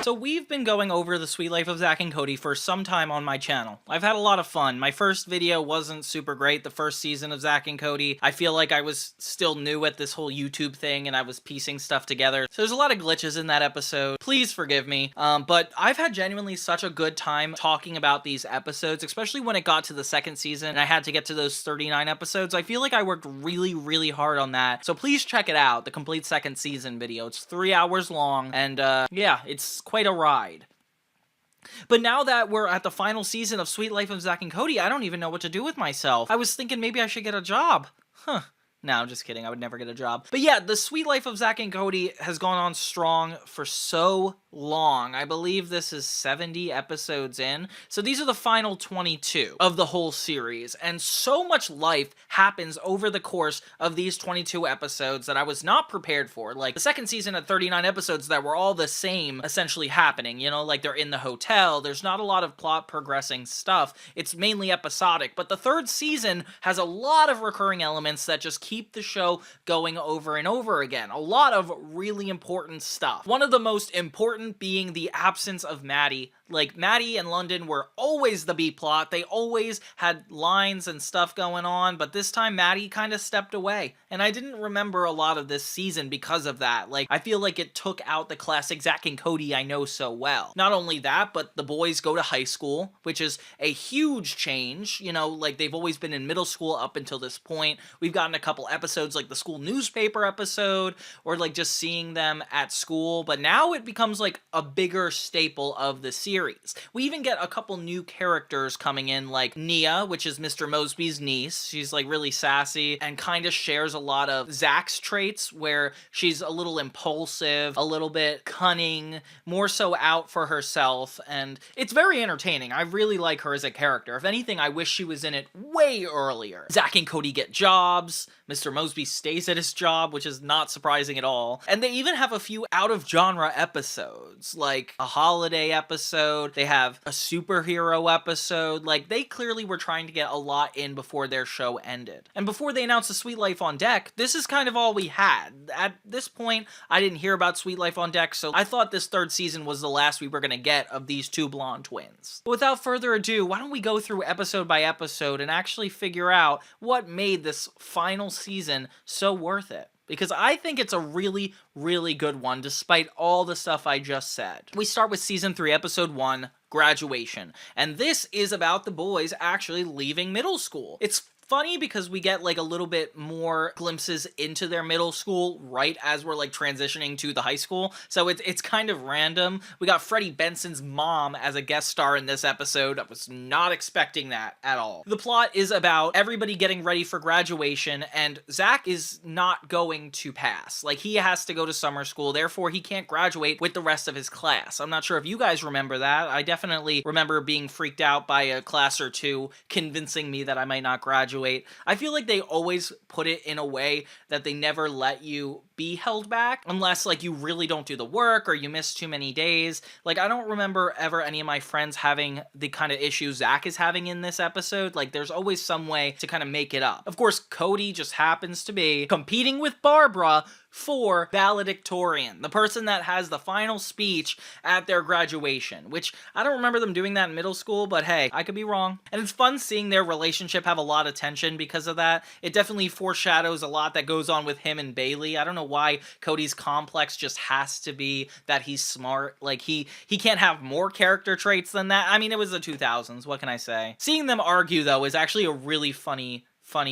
So we've been going over the Sweet Life of Zack and Cody for some time on my channel. I've had a lot of fun. My first video wasn't super great, the first season of Zack and Cody. I feel like I was still new at this whole YouTube thing and I was piecing stuff together. So there's a lot of glitches in that episode. Please forgive me. But I've had genuinely such a good time talking about these episodes, especially when it got to the second season and I had to get to those 39 episodes. I feel like I worked really hard on that. So please check it out, the complete second season video. It's 3 hours long and yeah, it's quite a ride. But now that we're at the final season of Sweet Life of Zack and Cody, I don't even know what to do with myself. I was thinking maybe I should get a job. Huh. No, I'm just kidding. I would never get a job. But yeah, the Sweet Life of Zack and Cody has gone on strong for so long. I believe this is 70 episodes in. So these are the final 22 of the whole series. And so much life happens over the course of these 22 episodes that I was not prepared for. Like, the second season had 39 episodes that were all the same, essentially happening. You know, like they're in the hotel. There's not a lot of plot progressing stuff. It's mainly episodic. But the third season has a lot of recurring elements that just keep the show going over and over again. A lot of really important stuff. One of the most important being the absence of Maddie. Like, Maddie and London were always the B-plot. They always had lines and stuff going on, but this time Maddie kind of stepped away. And I didn't remember a lot of this season because of that. Like, I feel like it took out the classic Zack and Cody I know so well. Not only that, but the boys go to high school, which is a huge change. You know, like, they've always been in middle school up until this point. We've gotten a couple episodes like the school newspaper episode, or like just seeing them at school, but now it becomes like a bigger staple of the series. We even get a couple new characters coming in, like Nia, which is Mr. Mosby's niece. She's like really sassy and kind of shares a lot of Zack's traits, where she's a little impulsive, a little bit cunning, more so out for herself, and it's very entertaining. I really like her as a character. If anything, I wish she was in it way earlier. Zack and Cody get jobs. Mr. Mosby stays at his job, which is not surprising at all. And they even have a few out-of-genre episodes, like a holiday episode. They have a superhero episode. Like, they clearly were trying to get a lot in before their show ended. And before they announced the Sweet Life on Deck, this is kind of all we had. At this point, I didn't hear about Sweet Life on Deck, so I thought this third season was the last we were going to get of these two blonde twins. But without further ado, why don't we go through episode by episode and actually figure out what made this final season so worth it. Because I think it's a really good one, despite all the stuff I just said. We start with Season 3, Episode 1, Graduation. And this is about the boys actually leaving middle school. It's funny because we get like a little bit more glimpses into their middle school right as we're like transitioning to the high school, so it's kind of random. We got Freddie Benson's mom as a guest star in this episode. I was not expecting that at all. The plot is about everybody getting ready for graduation, and Zack is not going to pass. Like, he has to go to summer school, therefore he can't graduate with the rest of his class. I'm not sure if you guys remember that. I definitely remember being freaked out by a class or two convincing me that I might not graduate. I feel like they always put it in a way that they never let you be held back unless like you really don't do the work or you miss too many days. Like, I don't remember ever any of my friends having the kind of issues Zack is having in this episode. Like, there's always some way to kind of make it up. Of course, Cody just happens to be competing with Barbara for valedictorian, the person that has the final speech at their graduation, which I don't remember them doing that in middle school, but hey, I could be wrong. And it's fun seeing their relationship have a lot of tension because of that. It definitely foreshadows a lot that goes on with him and Bailey. I don't know why Cody's complex just has to be that he's smart. Like, he can't have more character traits than that. I mean, it was the 2000s, what can I say? Seeing them argue, though, is actually a really funny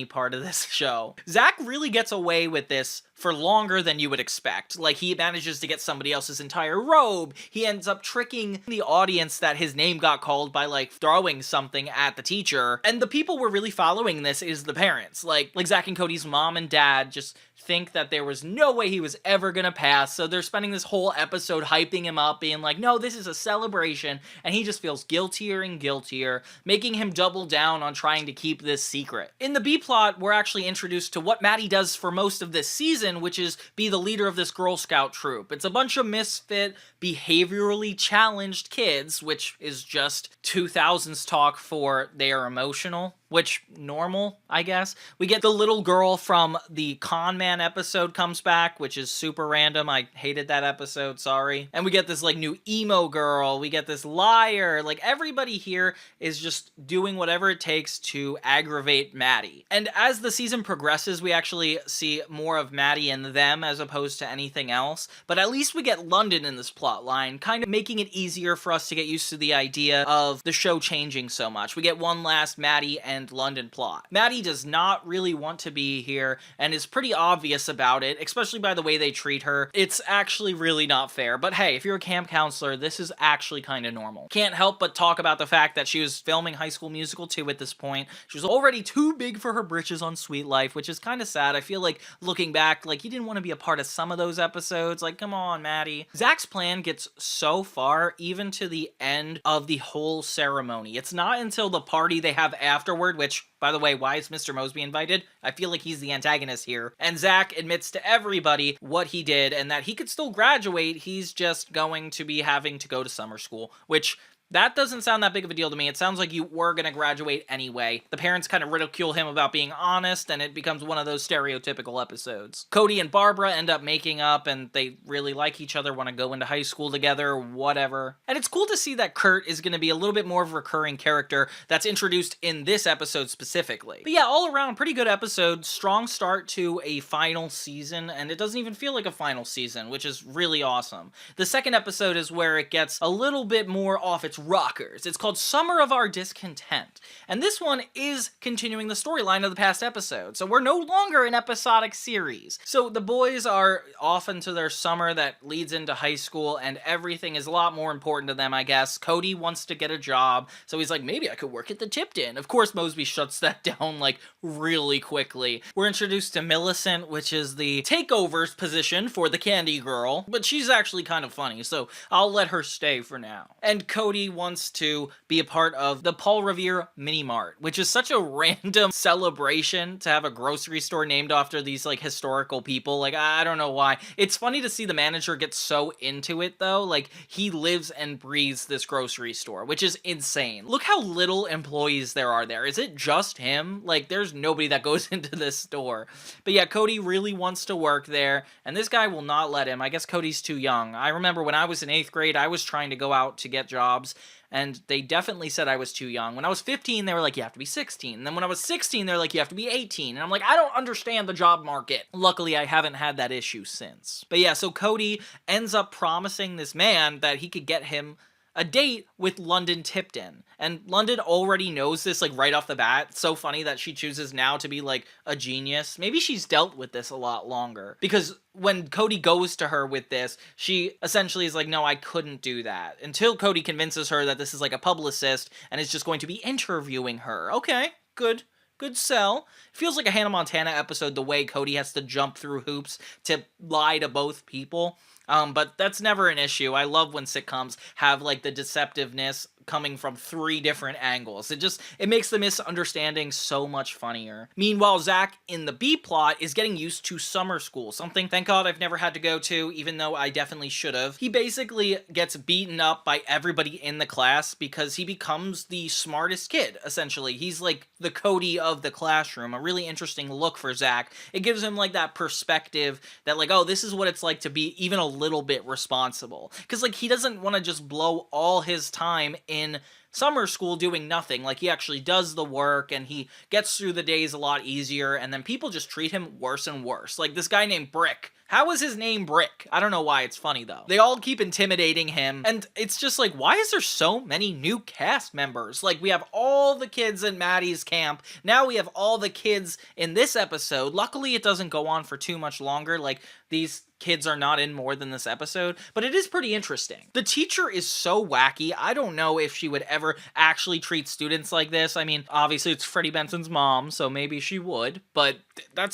part of this show. Zack really gets away with this for longer than you would expect. Like, he manages to get somebody else's entire robe. He ends up tricking the audience that his name got called by, like, throwing something at the teacher. And the people we're really following this is the parents. Like Zack and Cody's mom and dad just think that there was no way he was ever gonna pass, so they're spending this whole episode hyping him up, being like, no, this is a celebration, and he just feels guiltier and guiltier, making him double down on trying to keep this secret. In the B-plot, we're actually introduced to what Maddie does for most of this season, which is be the leader of this Girl Scout troop. It's a bunch of misfit, behaviorally challenged kids, which is just 2000s talk for they are emotional. which, normal, I guess. We get the little girl from the Con Man episode comes back, which is super random. I hated that episode, sorry. And we get this, like, new emo girl. We get this liar. Like, everybody here is just doing whatever it takes to aggravate Maddie. And as the season progresses, we actually see more of Maddie and them as opposed to anything else. But at least we get London in this plot line, kind of making it easier for us to get used to the idea of the show changing so much. We get one last Maddie and London plot. Maddie does not really want to be here and is pretty obvious about it, especially by the way they treat her. It's actually really not fair, but hey, if you're a camp counselor, this is actually kind of normal. Can't help but talk about the fact that she was filming High School Musical 2 at this point. She was already too big for her britches on Sweet Life, which is kind of sad. I feel like, looking back, like, you didn't want to be a part of some of those episodes. Like, come on, Maddie. Zack's plan gets so far, even to the end of the whole ceremony. It's not until the party they have afterward, which, by the way, why is Mr. Mosby invited? I feel like he's the antagonist here. And Zack admits to everybody what he did and that he could still graduate, he's just going to be having to go to summer school, which... that doesn't sound that big of a deal to me. It sounds like you were going to graduate anyway. The parents kind of ridicule him about being honest, and it becomes one of those stereotypical episodes. Cody and Barbara end up making up, and they really like each other, want to go into high school together, whatever. And it's cool to see that Kurt is going to be a little bit more of a recurring character that's introduced in this episode specifically. But yeah, all around, pretty good episode. Strong start to a final season, and it doesn't even feel like a final season, which is really awesome. The second episode is where it gets a little bit more off its rockers. It's called Summer of Our Discontent. And this one is continuing the storyline of the past episode. So we're no longer an episodic series. So the boys are off into their summer that leads into high school, and everything is a lot more important to them, I guess. Cody wants to get a job, so he's like, maybe I could work at the Tipton. Of course, Mosby shuts that down, like, really quickly. We're introduced to Millicent, which is the takeover position for the Candy Girl, but she's actually kind of funny, so I'll let her stay for now. And Cody wants to be a part of the Paul Revere Mini Mart, which is such a random celebration to have a grocery store named after these, like, historical people. Like, I don't know why. It's funny to see the manager get so into it, though. Like, he lives and breathes this grocery store, which is insane. Look how little employees there are there. Is it just him? Like, there's nobody that goes into this store. But yeah, Cody really wants to work there, and this guy will not let him. I guess Cody's too young. I remember when I was in 8th grade, I was trying to go out to get jobs, and they definitely said I was too young. When I was 15, they were like, you have to be 16. And then when I was 16, they're like, you have to be 18. And I'm like, I don't understand the job market. Luckily, I haven't had that issue since. But yeah, so Cody ends up promising this man that he could get him a date with London Tipton. And London already knows this, like, right off the bat. It's so funny that she chooses now to be, like, a genius. Maybe she's dealt with this a lot longer. Because when Cody goes to her with this, she essentially is like, no, I couldn't do that. Until Cody convinces her that this is, like, a publicist and is just going to be interviewing her. Okay, good. Good sell. Feels like a Hannah Montana episode, the way Cody has to jump through hoops to lie to both people. But that's never an issue. I love when sitcoms have, like, the deceptiveness coming from 3 different angles. It makes the misunderstanding so much funnier. Meanwhile, Zack in the B plot is getting used to summer school, something, thank God, I've never had to go to, even though I definitely should have. He basically gets beaten up by everybody in the class because he becomes the smartest kid, essentially. He's like the Cody of the classroom, a really interesting look for Zack. It gives him, like, that perspective that, like, oh, this is what it's like to be even a little bit responsible. Because, like, he doesn't want to just blow all his time in summer school doing nothing. Like, he actually does the work, and he gets through the days a lot easier, and then people just treat him worse and worse. Like, this guy named Brick. How is his name Brick? I don't know why, it's funny though. They all keep intimidating him, and it's just like, why is there so many new cast members? Like, we have all the kids in Maddie's camp, now we have all the kids in this episode. Luckily, it doesn't go on for too much longer. Like, these kids are not in more than this episode, but it is pretty interesting. The teacher is so wacky. I don't know if she would ever actually treat students like this. I mean, obviously it's Freddie Benson's mom, so maybe she would, but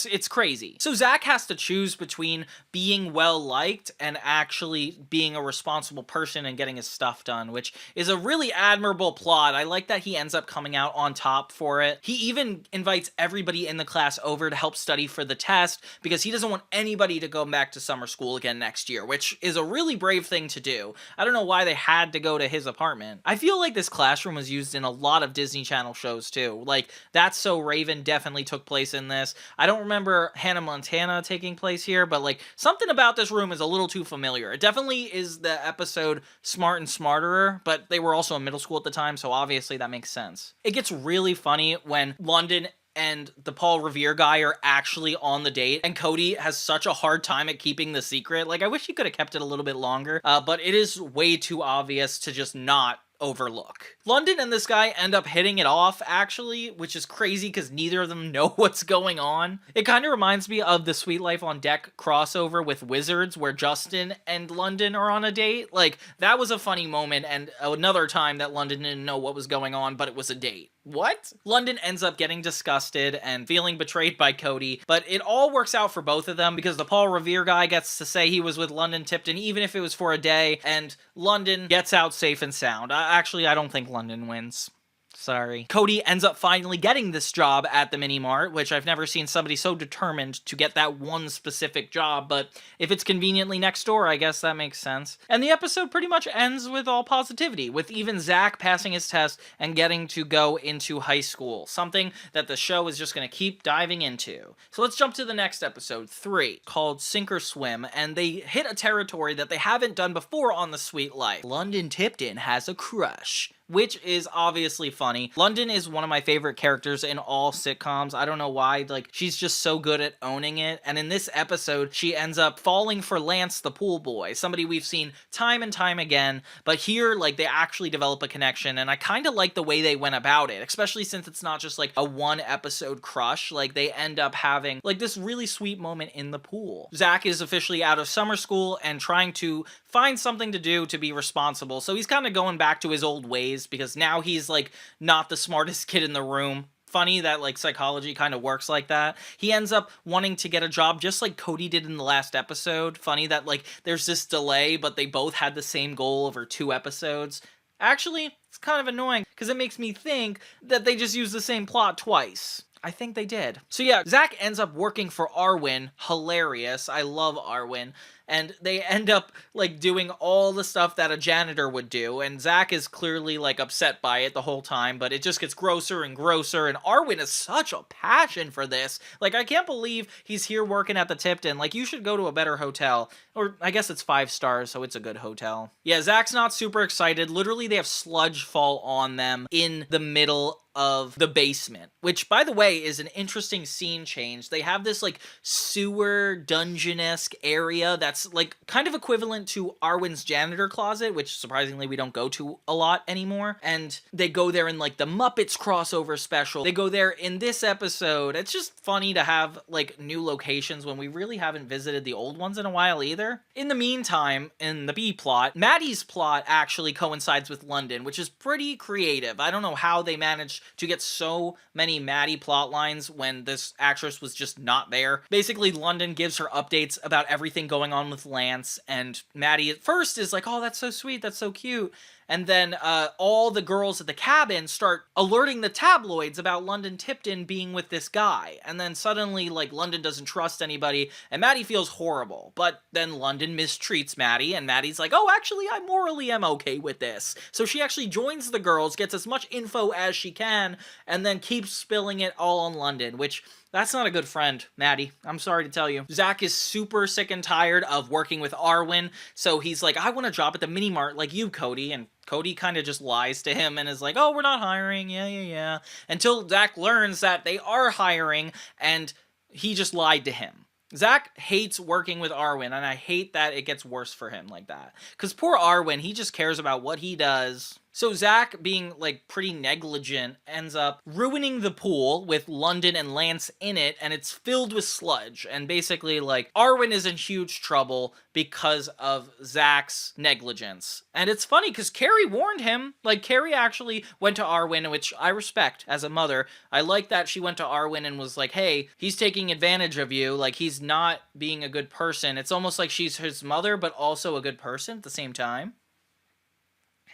it's crazy. So Zack has to choose between being well-liked and actually being a responsible person and getting his stuff done, which is a really admirable plot. I like that he ends up coming out on top for it. He even invites everybody in the class over to help study for the test because he doesn't want anybody to go back to summer school again next year, which is a really brave thing to do. I don't know why they had to go to his apartment. I feel like this classroom was used in a lot of Disney Channel shows too. Like, That's So Raven definitely took place in this. I don't remember Hannah Montana taking place here, but like something about this room is a little too familiar. It definitely is the episode Smart and Smarterer, but they were also in middle school at the time, so obviously that makes sense. It gets really funny when London and the Paul Revere guy are actually on the date, and Cody has such a hard time at keeping the secret. Like, I wish he could have kept it a little bit longer, but it is way too obvious to just not overlook. London and this guy end up hitting it off, actually, which is crazy because neither of them know what's going on. It kind of reminds me of the Sweet Life on Deck crossover with Wizards, where Justin and London are on a date. Like, that was a funny moment, and another time that London didn't know what was going on, but it was a date. What? London ends up getting disgusted and feeling betrayed by Cody, but it all works out for both of them because the Paul Revere guy gets to say he was with London Tipton even if it was for a day, and London gets out safe and sound. Actually, I don't think London wins. Sorry. Cody ends up finally getting this job at the mini mart, which I've never seen somebody so determined to get that one specific job, but if it's conveniently next door, I guess that makes sense. And the episode pretty much ends with all positivity, with even Zack passing his test and getting to go into high school, something that the show is just going to keep diving into. So let's jump to the next episode, 3, called Sink or Swim, and they hit a territory that they haven't done before on The Sweet Life. London Tipton has a crush, which is obviously funny. London is one of my favorite characters in all sitcoms. I don't know why, like, she's just so good at owning it. And in this episode, she ends up falling for Lance the pool boy, somebody we've seen time and time again. But here, like, they actually develop a connection, and I kind of like the way they went about it, especially since it's not just like a one-episode crush. Like, they end up having like this really sweet moment in the pool. Zack is officially out of summer school and trying to find something to do to be responsible, so he's kind of going back to his old ways because now he's like not the smartest kid in the room. Funny that like psychology kind of works like that. He ends up wanting to get a job just like Cody did in the last episode. Funny that like there's this delay, but they both had the same goal over 2 episodes. Actually, it's kind of annoying because it makes me think that they just used the same plot twice. I think they did. So yeah, Zack ends up working for Arwin. Hilarious. I love Arwin. And they end up, like, doing all the stuff that a janitor would do, and Zack is clearly, like, upset by it the whole time, but it just gets grosser and grosser, and Arwin has such a passion for this. Like, I can't believe he's here working at the Tipton. Like, you should go to a better hotel. Or, I guess it's 5 stars, so it's a good hotel. Yeah, Zack's not super excited. Literally, they have sludge fall on them in the middle of the basement, which, by the way, is an interesting scene change. They have this, like, sewer dungeon-esque area that's, like, kind of equivalent to Arwin's janitor closet, which, surprisingly, we don't go to a lot anymore, and they go there in, like, the Muppets crossover special. They go there in this episode. It's just funny to have, like, new locations when we really haven't visited the old ones in a while either. In the meantime, in the B-plot, Maddie's plot actually coincides with London, which is pretty creative. I don't know how they managed to get so many Maddie plot lines when this actress was just not there. Basically, London gives her updates about everything going on with Lance, and Maddie at first is like, oh, that's so sweet, that's so cute. And then all the girls at the cabin start alerting the tabloids about London Tipton being with this guy. And then suddenly, like, London doesn't trust anybody, and Maddie feels horrible. But then London mistreats Maddie, and Maddie's like, oh, actually, I morally am okay with this. So she actually joins the girls, gets as much info as she can, and then keeps spilling it all on London, which... that's not a good friend, Maddie. I'm sorry to tell you. Zack is super sick and tired of working with Arwin, so he's like, I want a job at the mini-mart like you, Cody, and Cody kind of just lies to him and is like, oh, we're not hiring, yeah. Until Zack learns that they are hiring, and he just lied to him. Zack hates working with Arwin, and I hate that it gets worse for him like that. Because poor Arwin, he just cares about what he does. So Zack, being, like, pretty negligent, ends up ruining the pool with London and Lance in it, and it's filled with sludge. And basically, like, Arwin is in huge trouble because of Zack's negligence. And it's funny, because Carrie warned him. Like, Carrie actually went to Arwin, which I respect as a mother. I like that she went to Arwin and was like, hey, he's taking advantage of you. Like, he's not being a good person. It's almost like she's his mother, but also a good person at the same time.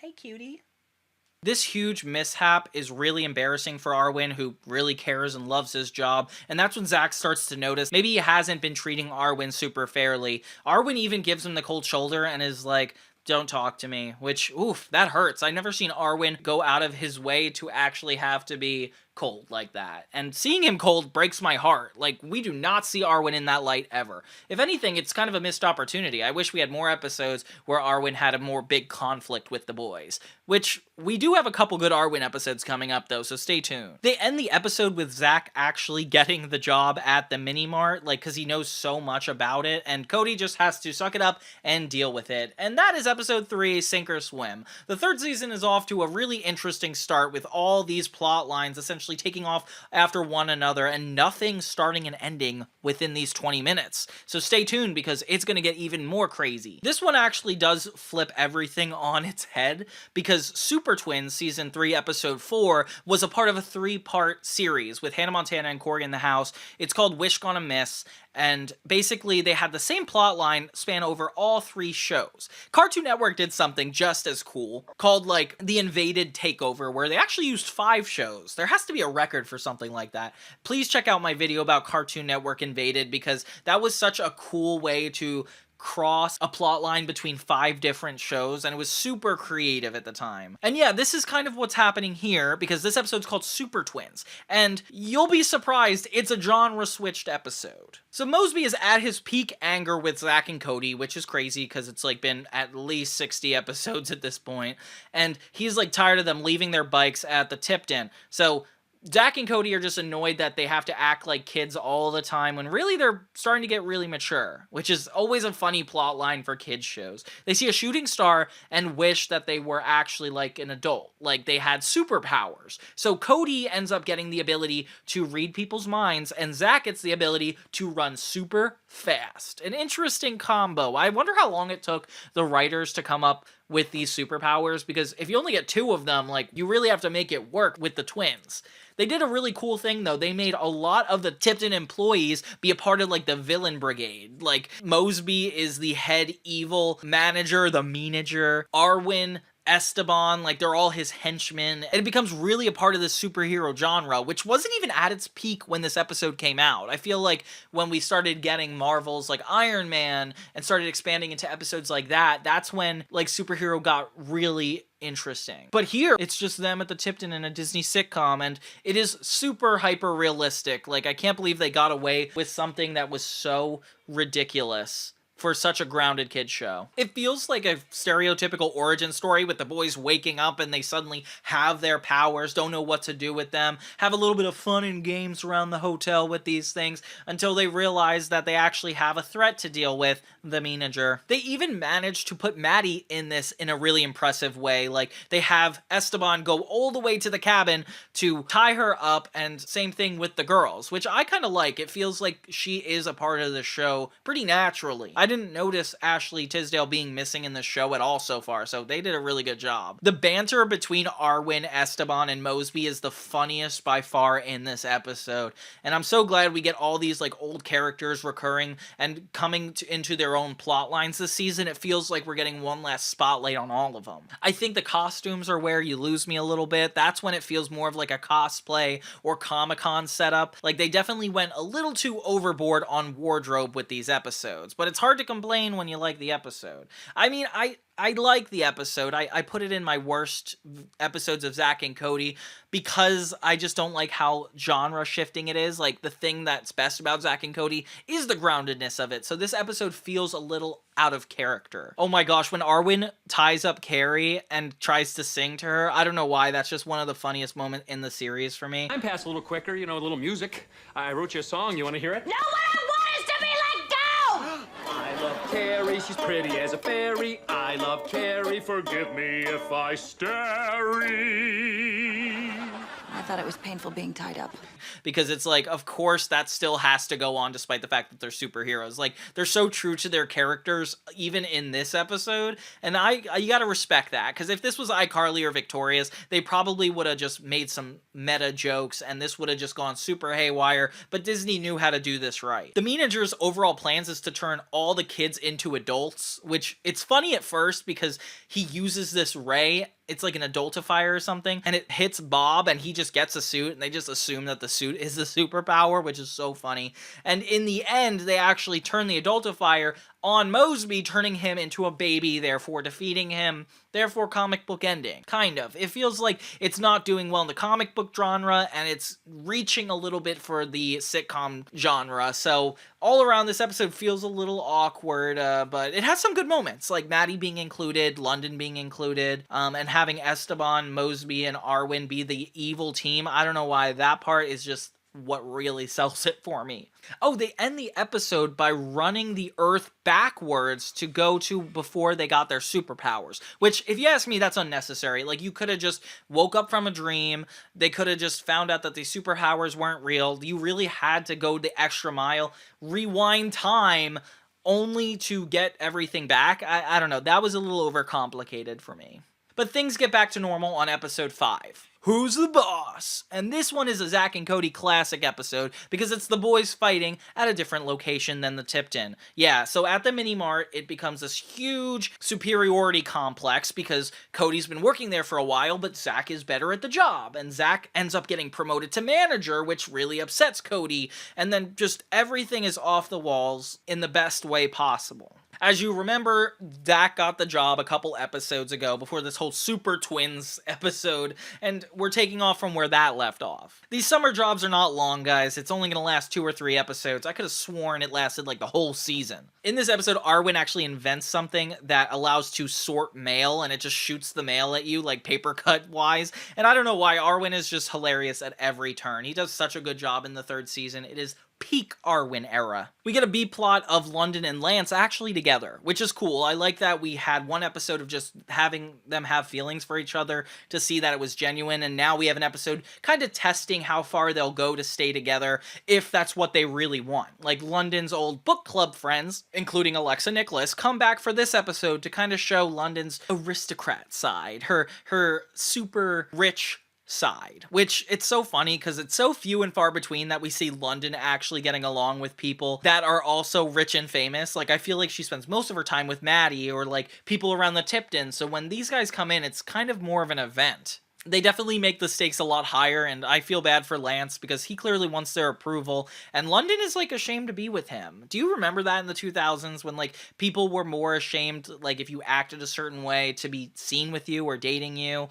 Hey, cutie. This huge mishap is really embarrassing for Arwin, who really cares and loves his job, and that's when Zack starts to notice maybe he hasn't been treating Arwin super fairly. Arwin even gives him the cold shoulder and is like, don't talk to me, which, oof, that hurts. I've never seen Arwin go out of his way to actually have to be cold like that. And seeing him cold breaks my heart. Like, we do not see Arwin in that light ever. If anything, it's kind of a missed opportunity. I wish we had more episodes where Arwin had a more big conflict with the boys. Which, we do have a couple good Arwin episodes coming up though, so stay tuned. They end the episode with Zack actually getting the job at the mini-mart, like, because he knows so much about it, and Cody just has to suck it up and deal with it. And that is episode 3, Sink or Swim. The third season is off to a really interesting start with all these plot lines essentially taking off after one another and nothing starting and ending within these 20 minutes. So stay tuned because it's going to get even more crazy. This one actually does flip everything on its head because Super Twins Season 3 Episode 4 was a part of a 3-part series with Hannah Montana and Corey in the house. It's called Wish Gonna Miss, and basically they had the same plot line span over all 3 shows. Cartoon Network did something just as cool called like the Invaded Takeover, where they actually used 5 shows. There has to be a record for something like that. Please check out my video about Cartoon Network Invaded because that was such a cool way to cross a plot line between 5 different shows, and it was super creative at the time. And yeah, this is kind of what's happening here because this episode's called Super Twins, and you'll be surprised, it's a genre-switched episode. So Mosby is at his peak anger with Zack and Cody, which is crazy because it's like been at least 60 episodes at this point, and he's like tired of them leaving their bikes at the Tipton. So Zack and Cody are just annoyed that they have to act like kids all the time when really they're starting to get really mature, which is always a funny plot line for kids shows. They see a shooting star and wish that they were actually like an adult, like they had superpowers. So Cody ends up getting the ability to read people's minds, and Zack gets the ability to run super fast. An interesting combo. I wonder how long it took the writers to come up with these superpowers, because if you only get 2 of them, like, you really have to make it work with the twins. They did a really cool thing, though. They made a lot of the Tipton employees be a part of, like, the villain brigade. Like, Mosby is the head evil manager, the meanager. Arwin, Esteban, like, they're all his henchmen, and it becomes really a part of the superhero genre, which wasn't even at its peak when this episode came out. I feel like when we started getting Marvels like Iron Man and started expanding into episodes like that, that's when, like, superhero got really interesting. But here, it's just them at the Tipton in a Disney sitcom, and it is super hyper realistic. Like, I can't believe they got away with something that was so ridiculous for such a grounded kid show. It feels like a stereotypical origin story with the boys waking up and they suddenly have their powers, don't know what to do with them, have a little bit of fun and games around the hotel with these things until they realize that they actually have a threat to deal with, the manager. They even managed to put Maddie in this in a really impressive way. Like, they have Esteban go all the way to the cabin to tie her up, and same thing with the girls, which I kind of like. It feels like she is a part of the show pretty naturally. I didn't notice Ashley Tisdale being missing in the show at all so far, so they did a really good job. The banter between Arwin, Esteban, and Mosby is the funniest by far in this episode, and I'm so glad we get all these like old characters recurring and coming into their own plot lines this season. It feels like we're getting one last spotlight on all of them. I think the costumes are where you lose me a little bit. That's when it feels more of like a cosplay or Comic-Con setup. Like, they definitely went a little too overboard on wardrobe with these episodes, but it's hard to complain when you like the episode. I mean, I like the episode. I put it in my worst episodes of Zack and Cody because I just don't like how genre shifting it is. Like, the thing that's best about Zack and Cody is the groundedness of it. So this episode feels a little out of character. Oh my gosh, when Arwin ties up Carrie and tries to sing to her, I don't know why, that's just one of the funniest moments in the series for me. I'm past a little quicker, you know, a little music. I wrote you a song. You want to hear it? No, what I want is to be let go! I love Carrie, she's pretty as a fairy. I love Carrie, forgive me if I stary. I thought it was painful being tied up. Because it's like, of course that still has to go on despite the fact that they're superheroes. Like, they're so true to their characters even in this episode, and you gotta respect that, because if this was iCarly or Victorious, they probably would have just made some meta jokes and this would have just gone super haywire, but Disney knew how to do this right. The manager's overall plans is to turn all the kids into adults, which it's funny at first because he uses this ray it's like an adultifier or something, and it hits Bob and he just gets a suit, and they just assume that the suit is the superpower, which is so funny. And in the end, they actually turn the adultifier on Mosby, turning him into a baby, therefore defeating him, therefore comic book ending. Kind of. It feels like it's not doing well in the comic book genre, and it's reaching a little bit for the sitcom genre, so all around this episode feels a little awkward, but it has some good moments, like Maddie being included, London being included, and having Esteban, Mosby, and Arwin be the evil team. I don't know why that part is just what really sells it for me. Oh, they end the episode by running the Earth backwards to go to before they got their superpowers, which, if you ask me, that's unnecessary. Like, you could have just woke up from a dream, they could have just found out that the superpowers weren't real. You really had to go the extra mile, rewind time, only to get everything back. I don't know, that was a little overcomplicated for me. But things get back to normal on episode 5. Who's the boss? And this one is a Zack and Cody classic episode because it's the boys fighting at a different location than the Tipton. Yeah, so at the mini mart, it becomes this huge superiority complex because Cody's been working there for a while, but Zack is better at the job. And Zack ends up getting promoted to manager, which really upsets Cody. And then just everything is off the walls in the best way possible. As you remember, Zack got the job a couple episodes ago before this whole Super Twins episode, and we're taking off from where that left off. These summer jobs are not long, guys. It's only going to last 2 or 3 episodes. I could have sworn it lasted like the whole season. In this episode, Arwin actually invents something that allows to sort mail, and it just shoots the mail at you, like paper cut wise. And I don't know why, Arwin is just hilarious at every turn. He does such a good job in the 3rd season. It is peak Arwin era. We get a B-plot of London and Lance actually together, which is cool. I like that we had one episode of just having them have feelings for each other to see that it was genuine, and now we have an episode kind of testing how far they'll go to stay together if that's what they really want. Like, London's old book club friends, including Alexa Nicholas, come back for this episode to kind of show London's aristocrat side, her super rich side, which it's so funny because it's so few and far between that we see London actually getting along with people that are also rich and famous. Like, I feel like she spends most of her time with Maddie or like people around the Tipton, so when these guys come in, it's kind of more of an event. They definitely make the stakes a lot higher, and I feel bad for Lance because he clearly wants their approval, and London is like ashamed to be with him. Do you remember that in the 2000s when like people were more ashamed, like if you acted a certain way, to be seen with you or dating you?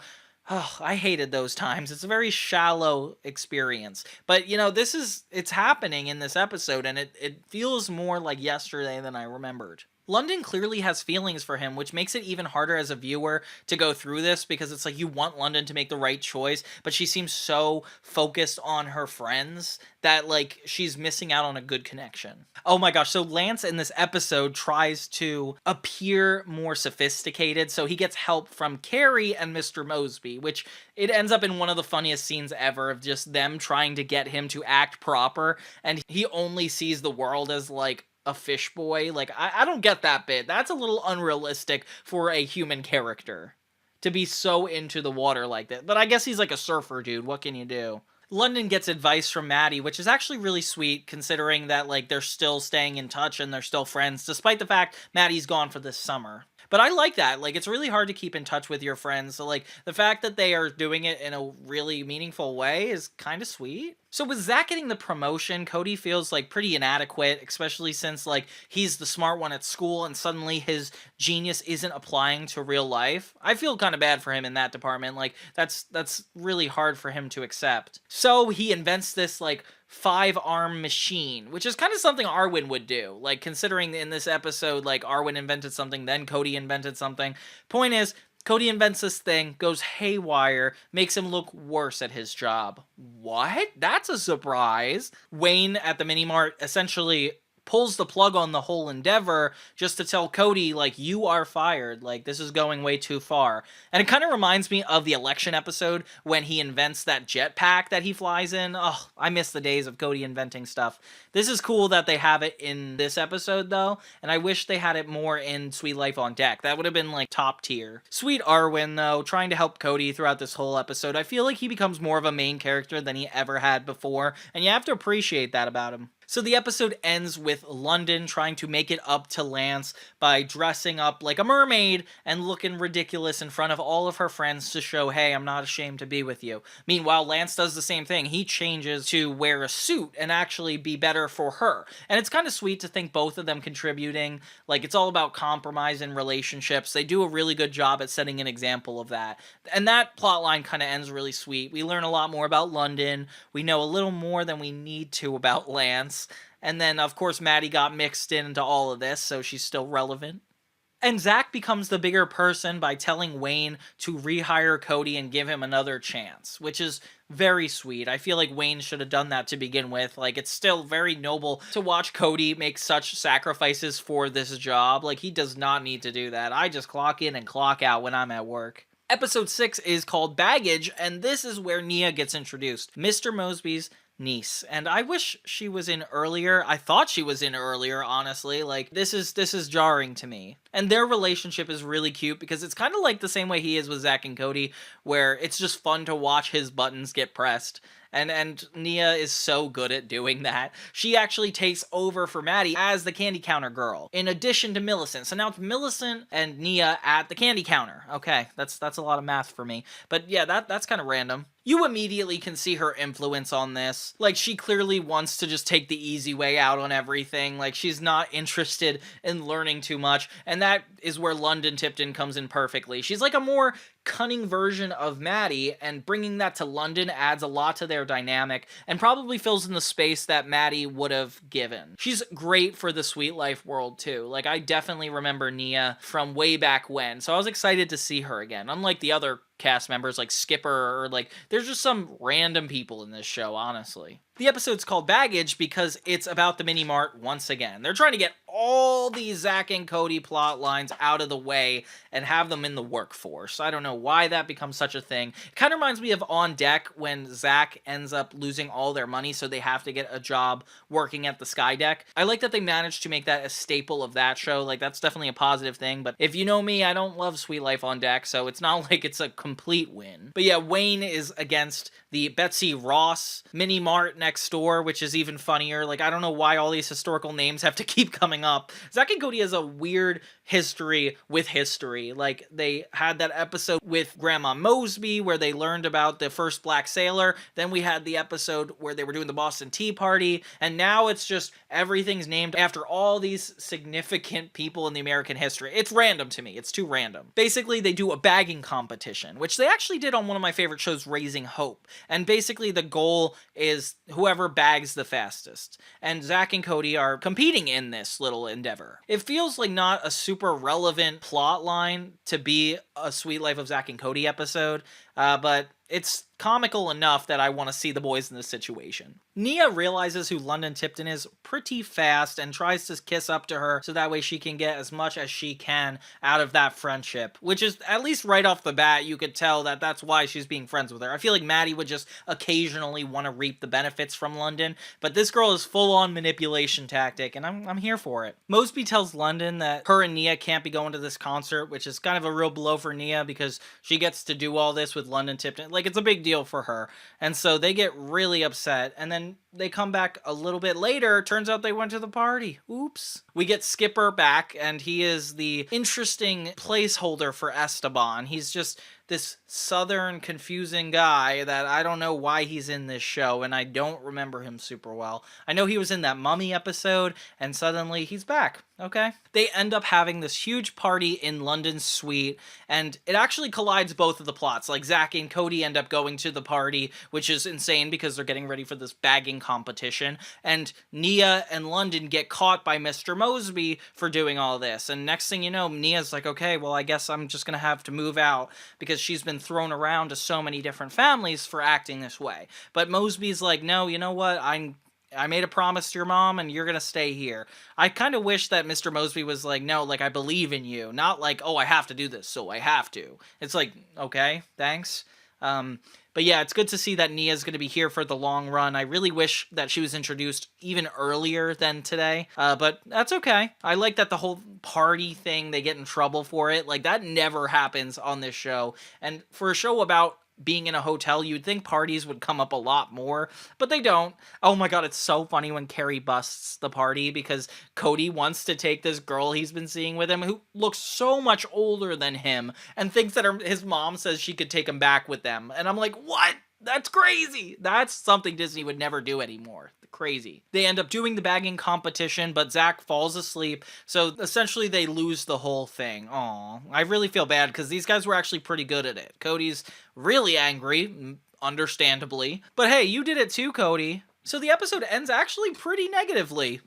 Oh, I hated those times. It's a very shallow experience. But, you know, it's happening in this episode, and it feels more like yesterday than I remembered. London clearly has feelings for him, which makes it even harder as a viewer to go through this because it's like you want London to make the right choice, but she seems so focused on her friends that like she's missing out on a good connection. Oh my gosh, so Lance in this episode tries to appear more sophisticated, so he gets help from Carrie and Mr. Mosby, which it ends up in one of the funniest scenes ever of just them trying to get him to act proper, and he only sees the world as like a fish boy. Like, I don't get that bit. That's a little unrealistic for a human character to be so into the water like that. But I guess he's like a surfer dude. What can you do? London gets advice from Maddie, which is actually really sweet considering that like they're still staying in touch and they're still friends, despite the fact Maddie's gone for this summer. But I like that. Like, it's really hard to keep in touch with your friends. So, like, the fact that they are doing it in a really meaningful way is kind of sweet. So with Zack getting the promotion, Cody feels, like, pretty inadequate, especially since, like, he's the smart one at school and suddenly his genius isn't applying to real life. I feel kind of bad for him in that department. Like, that's really hard for him to accept. So he invents this, like, 5-arm machine, which is kind of something Arwin would do. Like, considering in this episode, like, Arwin invented something, then Cody invented something. Point is, Cody invents this thing, goes haywire, makes him look worse at his job. What? That's a surprise. Wayne at the mini-mart essentially pulls the plug on the whole endeavor just to tell Cody, like, you are fired. Like, this is going way too far. And it kind of reminds me of the election episode when he invents that jetpack that he flies in. Oh, I miss the days of Cody inventing stuff. This is cool that they have it in this episode, though, and I wish they had it more in Sweet Life on Deck. That would have been, like, top tier. Sweet Arwin, though, trying to help Cody throughout this whole episode. I feel like he becomes more of a main character than he ever had before, and you have to appreciate that about him. So the episode ends with London trying to make it up to Lance by dressing up like a mermaid and looking ridiculous in front of all of her friends to show, hey, I'm not ashamed to be with you. Meanwhile, Lance does the same thing. He changes to wear a suit and actually be better for her. And it's kind of sweet to think both of them contributing. Like, it's all about compromise in relationships. They do a really good job at setting an example of that. And that plotline kind of ends really sweet. We learn a lot more about London. We know a little more than we need to about Lance. And then, of course, Maddie got mixed into all of this, so she's still relevant. And Zack becomes the bigger person by telling Wayne to rehire Cody and give him another chance, which is very sweet. I feel like Wayne should have done that to begin with. Like, it's still very noble to watch Cody make such sacrifices for this job. Like, he does not need to do that. I just clock in and clock out when I'm at work. Episode 6 is called Baggage, and this is where Nia gets introduced. Mr. Mosby's niece, and I wish she was in earlier. I thought she was in earlier, honestly. Like, this is jarring to me. And their relationship is really cute because it's kind of like the same way he is with Zack and Cody, where it's just fun to watch his buttons get pressed. And Nia is so good at doing that. She actually takes over for Maddie as the candy counter girl, in addition to Millicent. So now it's Millicent and Nia at the candy counter. Okay, that's a lot of math for me. But yeah, that's kind of random. You immediately can see her influence on this. Like, she clearly wants to just take the easy way out on everything. Like, she's not interested in learning too much. And that is where London Tipton comes in perfectly. She's like a more cunning version of Maddie, and bringing that to London adds a lot to their dynamic and probably fills in the space that Maddie would have given. She's great for the Sweet Life world too. Like, I definitely remember Nia from way back when, so I was excited to see her again. Unlike the other cast members like Skipper, or like, there's just some random people in this show, honestly. The episode's called Baggage because it's about the mini mart once again. They're trying to get all these Zack and Cody plot lines out of the way and have them in the workforce. I don't know why that becomes such a thing. It kind of reminds me of On Deck when Zack ends up losing all their money, so they have to get a job working at the Sky Deck. I like that they managed to make that a staple of that show. Like, that's definitely a positive thing, but if you know me, I don't love Sweet Life on Deck, so it's not like it's a complete win. But yeah, Wayne is against the Betsy Ross mini mart next door, which is even funnier. Like, I don't know why all these historical names have to keep coming up. Zack and Cody has a weird history with history. Like, they had that episode with Grandma Mosby where they learned about the first black sailor. Then we had the episode where they were doing the Boston Tea Party. And now it's just everything's named after all these significant people in the American history. It's random to me. It's too random. Basically, they do a bagging competition, which they actually did on one of my favorite shows, Raising Hope. And basically the goal is whoever bags the fastest. And Zack and Cody are competing in this little endeavor. It feels like not a super relevant plot line to be a Sweet Life of Zack and Cody episode, but it's comical enough that I want to see the boys in this situation. Nia realizes who London Tipton is pretty fast and tries to kiss up to her so that way she can get as much as she can out of that friendship, which is, at least right off the bat, you could tell that that's why she's being friends with her. I feel like Maddie would just occasionally want to reap the benefits from London, but this girl is full-on manipulation tactic, and I'm here for it. Mosby tells London that her and Nia can't be going to this concert, which is kind of a real blow for Nia because she gets to do all this with London Tipton. Like, it's a big deal for her, and so they get really upset, and then they come back a little bit later. Turns out they went to the party. Oops. We get Skipper back, and he is the interesting placeholder for Esteban. He's just this southern confusing guy that I don't know why he's in this show, and I don't remember him super well. I know he was in that Mummy episode, and suddenly he's back. Okay. They end up having this huge party in London's suite, and it actually collides both of the plots. Like, Zack and Cody end up going to the party, which is insane because they're getting ready for this bagging competition, and Nia and London get caught by Mr. Mosby for doing all this. And next thing you know, Nia's like, okay, well, I guess I'm just gonna have to move out because she's been thrown around to so many different families for acting this way. But Mosby's like, no, you know what? I made a promise to your mom and you're gonna stay here. I kind of wish that Mr. Mosby was like, no, like, I believe in you. Not like, oh, I have to do this, so I have to. It's like, okay, thanks. But yeah, it's good to see that Nia's going to be here for the long run. I really wish that she was introduced even earlier than today, but that's okay. I like that the whole party thing, they get in trouble for it. Like, that never happens on this show. And for a show about being in a hotel, you'd think parties would come up a lot more, but they don't. Oh my god, it's so funny when Carrie busts the party because Cody wants to take this girl he's been seeing with him who looks so much older than him and thinks that his mom says she could take him back with them. And I'm like, what? That's crazy. That's something Disney would never do anymore. Crazy. They end up doing the bagging competition, but Zack falls asleep, so essentially they lose the whole thing. Aw, I really feel bad because these guys were actually pretty good at it. Cody's really angry, understandably. But hey, you did it too, Cody. So the episode ends actually pretty negatively.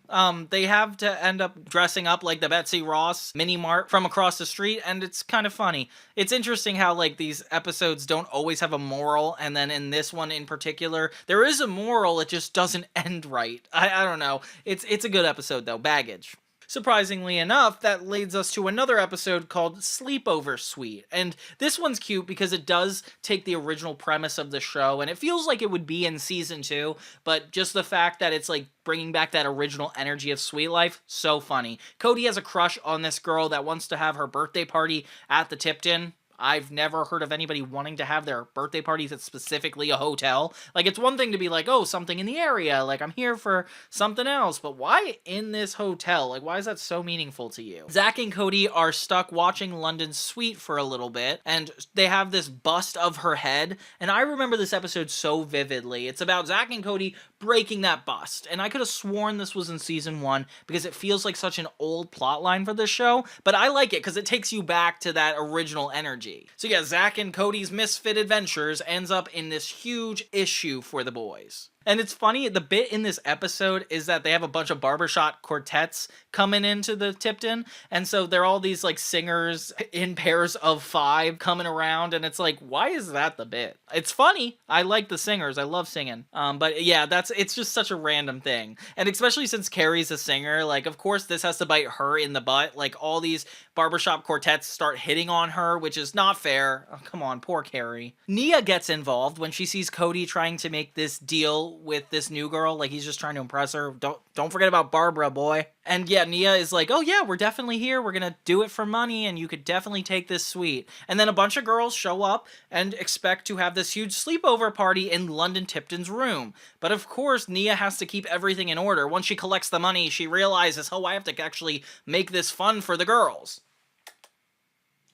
They have to end up dressing up like the Betsy Ross mini mart from across the street, and it's kind of funny. It's interesting how, like, these episodes don't always have a moral, and then in this one in particular, there is a moral, it just doesn't end right. I don't know. It's a good episode, though. Baggage. Surprisingly enough, that leads us to another episode called Sleepover Suite. And this one's cute because it does take the original premise of the show, and it feels like it would be in season 2, but just the fact that it's like bringing back that original energy of Sweet Life, so funny. Cody has a crush on this girl that wants to have her birthday party at the Tipton. I've never heard of anybody wanting to have their birthday parties at specifically a hotel. Like, it's one thing to be like, oh, something in the area, like, I'm here for something else, but why in this hotel? Like, why is that so meaningful to you? Zack and Cody are stuck watching London's suite for a little bit, and they have this bust of her head, and I remember this episode so vividly. It's about Zack and Cody breaking that bust, and I could have sworn this was in season 1, because it feels like such an old plot line for this show, but I like it, because it takes you back to that original energy. So yeah, Zack and Cody's misfit adventures ends up in this huge issue for the boys. And it's funny, the bit in this episode is that they have a bunch of barbershop quartets coming into the Tipton, and so they're all these, like, singers in pairs of 5 coming around, and it's like, why is that the bit? It's funny. I like the singers. I love singing. But yeah, it's just such a random thing. And especially since Carrie's a singer, like, of course this has to bite her in the butt. Like, all these barbershop quartets start hitting on her, which is not fair. Oh, come on, poor Carrie. Nia gets involved when she sees Cody trying to make this deal with this new girl, like he's just trying to impress her. Don't forget about Barbara, boy. And yeah, Nia is like, oh yeah, we're definitely here, we're gonna do it for money, and you could definitely take this suite. And then a bunch of girls show up and expect to have this huge sleepover party in London Tipton's room. But of course, Nia has to keep everything in order. Once she collects the money, she realizes, oh, I have to actually make this fun for the girls.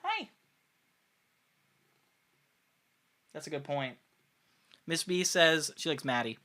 Hi. That's a good point. Miss B says she likes Maddie.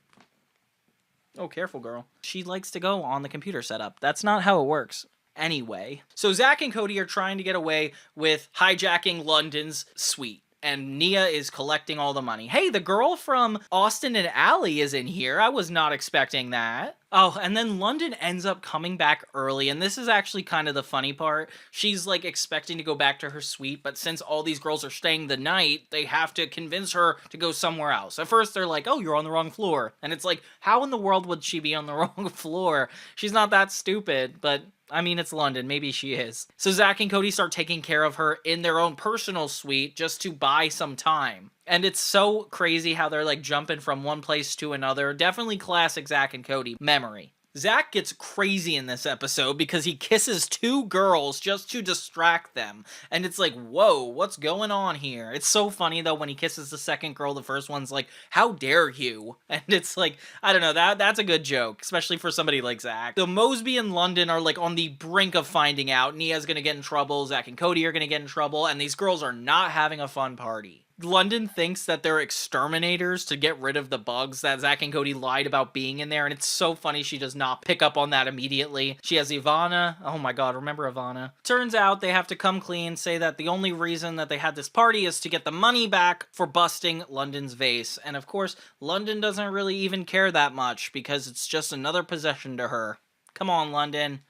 Oh, careful, girl. She likes to go on the computer setup. That's not how it works. Anyway. So Zack and Cody are trying to get away with hijacking London's suite. And Nia is collecting all the money. Hey, the girl from Austin and Ally is in here. I was not expecting that. Oh, and then London ends up coming back early, and this is actually kind of the funny part. She's, like, expecting to go back to her suite, but since all these girls are staying the night, they have to convince her to go somewhere else. At first, they're like, oh, you're on the wrong floor. And it's like, how in the world would she be on the wrong floor? She's not that stupid, but I mean, it's London. Maybe she is. So Zack and Cody start taking care of her in their own personal suite just to buy some time. And it's so crazy how they're, like, jumping from one place to another. Definitely classic Zack and Cody memory. Zack gets crazy in this episode because he kisses 2 girls just to distract them. And it's like, whoa, what's going on here? It's so funny, though, when he kisses the second girl, the first one's like, how dare you? And it's like, I don't know, that's a good joke, especially for somebody like Zack. So Mosby and London are, like, on the brink of finding out. Nia's gonna get in trouble, Zack and Cody are gonna get in trouble, and these girls are not having a fun party. London thinks that they're exterminators to get rid of the bugs that Zack and Cody lied about being in there, and it's so funny she does not pick up on that immediately. She has Ivana. Oh my god, remember Ivana? Turns out they have to come clean, say that the only reason that they had this party is to get the money back for busting London's vase. And of course, London doesn't really even care that much because it's just another possession to her. Come on, London.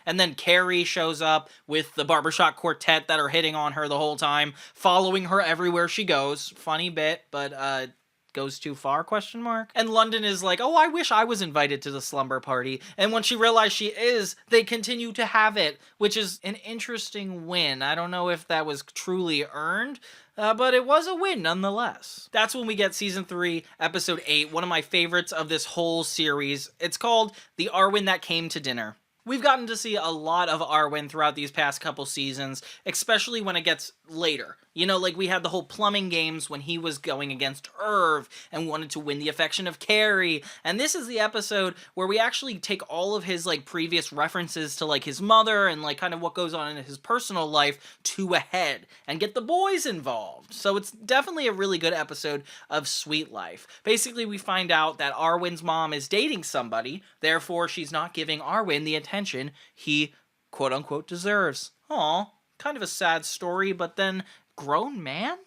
And then Carrie shows up with the barbershop quartet that are hitting on her the whole time, following her everywhere she goes. Funny bit, but goes too far, question mark? And London is like, oh, I wish I was invited to the slumber party. And when she realized she is, they continue to have it, which is an interesting win. I don't know if that was truly earned, but it was a win nonetheless. That's when we get season 3, episode 8, one of my favorites of this whole series. It's called The Arwin That Came to Dinner. We've gotten to see a lot of Arwin throughout these past couple seasons, especially when it gets later. You know, like we had the whole plumbing games when he was going against Irv and wanted to win the affection of Carrie. And this is the episode where we actually take all of his like previous references to like his mother and like kind of what goes on in his personal life to a head and get the boys involved. So it's definitely a really good episode of Sweet Life. Basically, we find out that Arwin's mom is dating somebody, therefore she's not giving Arwin the attention he quote-unquote deserves. Aw, kind of a sad story, but then grown man?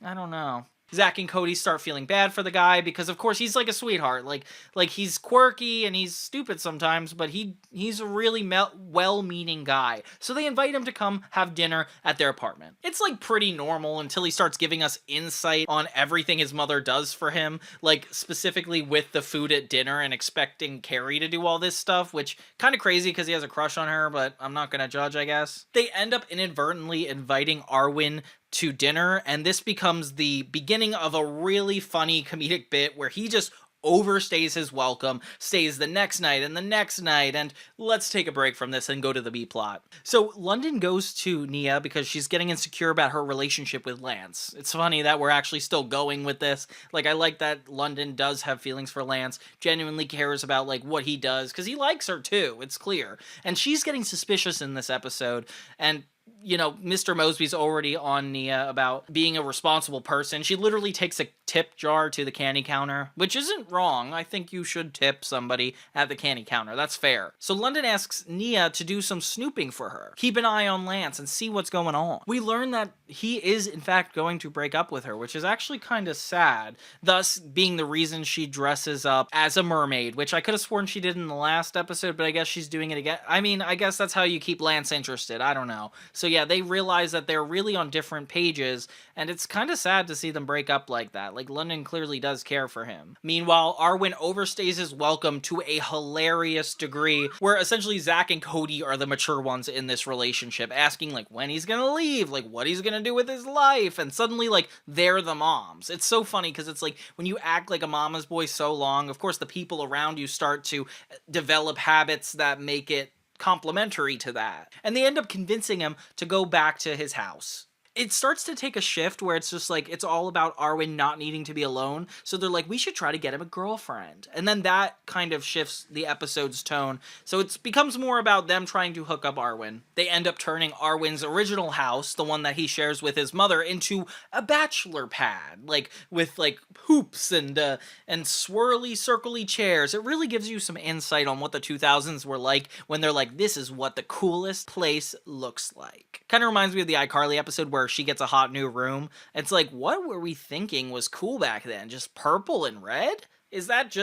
I don't know. Zack and Cody start feeling bad for the guy because, of course, he's like a sweetheart. Like he's quirky and he's stupid sometimes, but he's a really well-meaning guy. So they invite him to come have dinner at their apartment. It's like pretty normal until he starts giving us insight on everything his mother does for him, like specifically with the food at dinner and expecting Carrie to do all this stuff, which kind of crazy because he has a crush on her, but I'm not gonna judge, I guess. They end up inadvertently inviting Arwin to dinner, and this becomes the beginning of a really funny comedic bit where he just overstays his welcome, stays the next night and the next night, and let's take a break from this and go to the B-plot. So London goes to Nia because she's getting insecure about her relationship with Lance. It's funny that we're actually still going with this. Like, I like that London does have feelings for Lance, genuinely cares about, like, what he does, because he likes her, too, it's clear. And she's getting suspicious in this episode, and you know, Mr. Mosby's already on Nia about being a responsible person. She literally takes a tip jar to the candy counter, which isn't wrong. I think you should tip somebody at the candy counter. That's fair. So London asks Nia to do some snooping for her. Keep an eye on Lance and see what's going on. We learn that he is, in fact, going to break up with her, which is actually kind of sad, thus being the reason she dresses up as a mermaid, which I could have sworn she did in the last episode, but I guess she's doing it again. I mean, I guess that's how you keep Lance interested. I don't know. So yeah, they realize that they're really on different pages, and it's kind of sad to see them break up like that. Like, London clearly does care for him. Meanwhile, Arwin overstays his welcome to a hilarious degree, where essentially Zack and Cody are the mature ones in this relationship, asking, like, when he's gonna leave, like, what he's gonna do with his life, and suddenly, like, they're the moms. It's so funny, because it's like, when you act like a mama's boy so long, of course the people around you start to develop habits that make it complementary to that. And they end up convincing him to go back to his house. It starts to take a shift where it's just like, it's all about Arwin not needing to be alone. So they're like, we should try to get him a girlfriend. And then that kind of shifts the episode's tone. So it becomes more about them trying to hook up Arwin. They end up turning Arwin's original house, the one that he shares with his mother, into a bachelor pad. Like, with like hoops and swirly, circly chairs. It really gives you some insight on what the 2000s were like when they're like, this is what the coolest place looks like. Kind of reminds me of the iCarly episode where she gets a hot new room. It's like, what were we thinking was cool back then? Just purple and red? Is that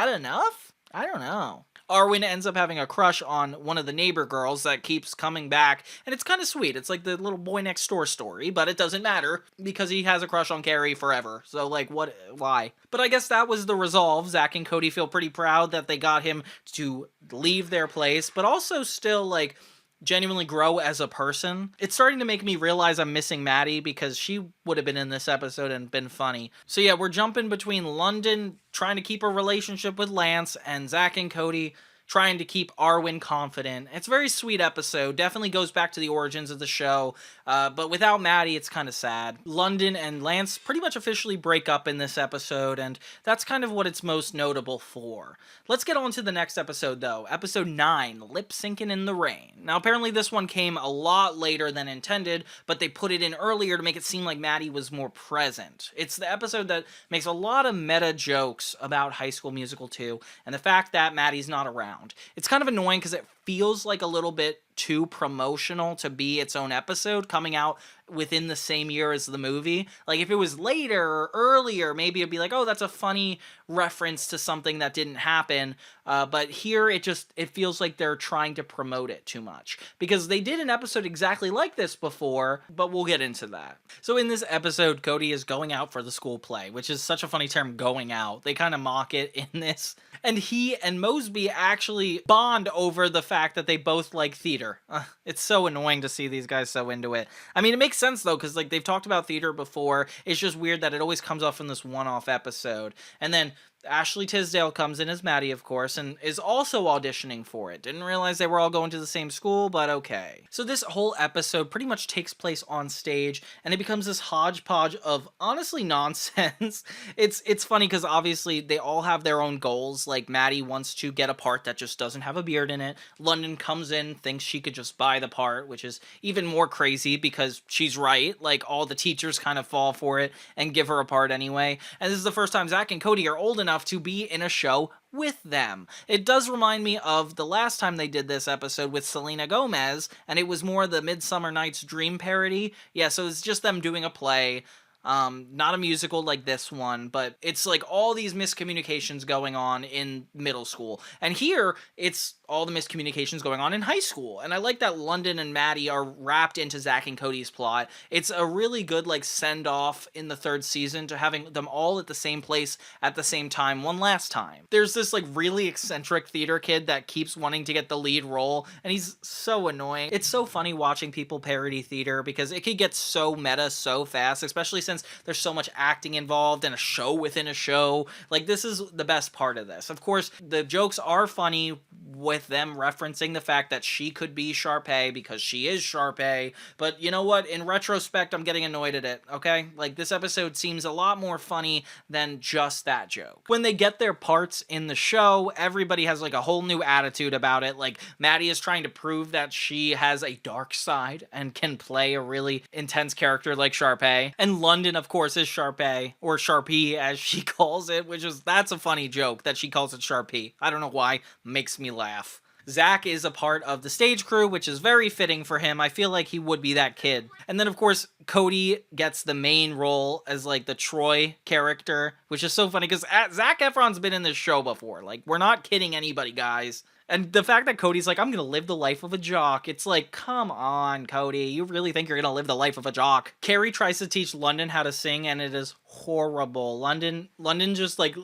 enough? I don't know. Arwin ends up having a crush on one of the neighbor girls that keeps coming back, and it's kind of sweet. It's like the little boy next door story, but it doesn't matter because he has a crush on Carrie forever. So, like, what? Why? But I guess that was the resolve. Zack and Cody feel pretty proud that they got him to leave their place, but also still, like, genuinely grow as a person. It's starting to make me realize I'm missing Maddie because she would have been in this episode and been funny. So yeah, we're jumping between London trying to keep a relationship with Lance and Zack and Cody trying to keep Arwin confident. It's a very sweet episode. Definitely goes back to the origins of the show. But without Maddie, it's kind of sad. London and Lance pretty much officially break up in this episode, and that's kind of what it's most notable for. Let's get on to the next episode, though. Episode 9, Lip Syncing in the Rain. Now, apparently this one came a lot later than intended, but they put it in earlier to make it seem like Maddie was more present. It's the episode that makes a lot of meta jokes about High School Musical 2, and the fact that Maddie's not around. It's kind of annoying because it feels like a little bit too promotional to be its own episode coming out within the same year as the movie. Like, if it was later or earlier, maybe it'd be like, oh, that's a funny reference to something that didn't happen. But here, it feels like they're trying to promote it too much. Because they did an episode exactly like this before, but we'll get into that. So in this episode, Cody is going out for the school play, which is such a funny term, going out. They kind of mock it in this. And he and Mosby actually bond over the fact that they both like theater. It's so annoying to see these guys so into it. I mean, it makes sense, though, because like they've talked about theater before. It's just weird that it always comes off in this one-off episode. And then Ashley Tisdale comes in as Maddie, of course, and is also auditioning for it. Didn't realize they were all going to the same school, but okay. So this whole episode pretty much takes place on stage, and it becomes this hodgepodge of honestly nonsense. It's funny because obviously they all have their own goals. Like Maddie wants to get a part that just doesn't have a beard in it. London comes in, thinks she could just buy the part, which is even more crazy because she's right. Like all the teachers kind of fall for it and give her a part anyway. And this is the first time Zack and Cody are old enough to be in a show with them. It does remind me of the last time they did this episode with Selena Gomez, and it was more the Midsummer Night's Dream parody. Yeah, so it's just them doing a play. Not a musical like this one, but it's like all these miscommunications going on in middle school. And here, it's all the miscommunications going on in high school. And I like that London and Maddie are wrapped into Zack and Cody's plot. It's a really good, like, send-off in the third season to having them all at the same place at the same time one last time. There's this, like, really eccentric theater kid that keeps wanting to get the lead role, and he's so annoying. It's so funny watching people parody theater because it could get so meta so fast, especially since there's so much acting involved and a show within a show. Like, this is the best part of this. Of course, the jokes are funny with them referencing the fact that she could be Sharpay because she is Sharpay, but you know what? In retrospect, I'm getting annoyed at it, okay? Like, this episode seems a lot more funny than just that joke. When they get their parts in the show, everybody has, like, a whole new attitude about it. Like, Maddie is trying to prove that she has a dark side and can play a really intense character like Sharpay. And London, of course, is Sharpay, or Sharpie as she calls it, that's a funny joke that she calls it Sharpie. I don't know why, makes me laugh. Zack is a part of the stage crew, which is very fitting for him. I feel like he would be that kid. And then, of course, Cody gets the main role as, like, the Troy character, which is so funny because Zac Efron's been in this show before. Like, we're not kidding anybody, guys. And the fact that Cody's like, I'm gonna live the life of a jock. It's like, come on, Cody. You really think you're gonna live the life of a jock? Carrie tries to teach London how to sing, and it is horrible. London just like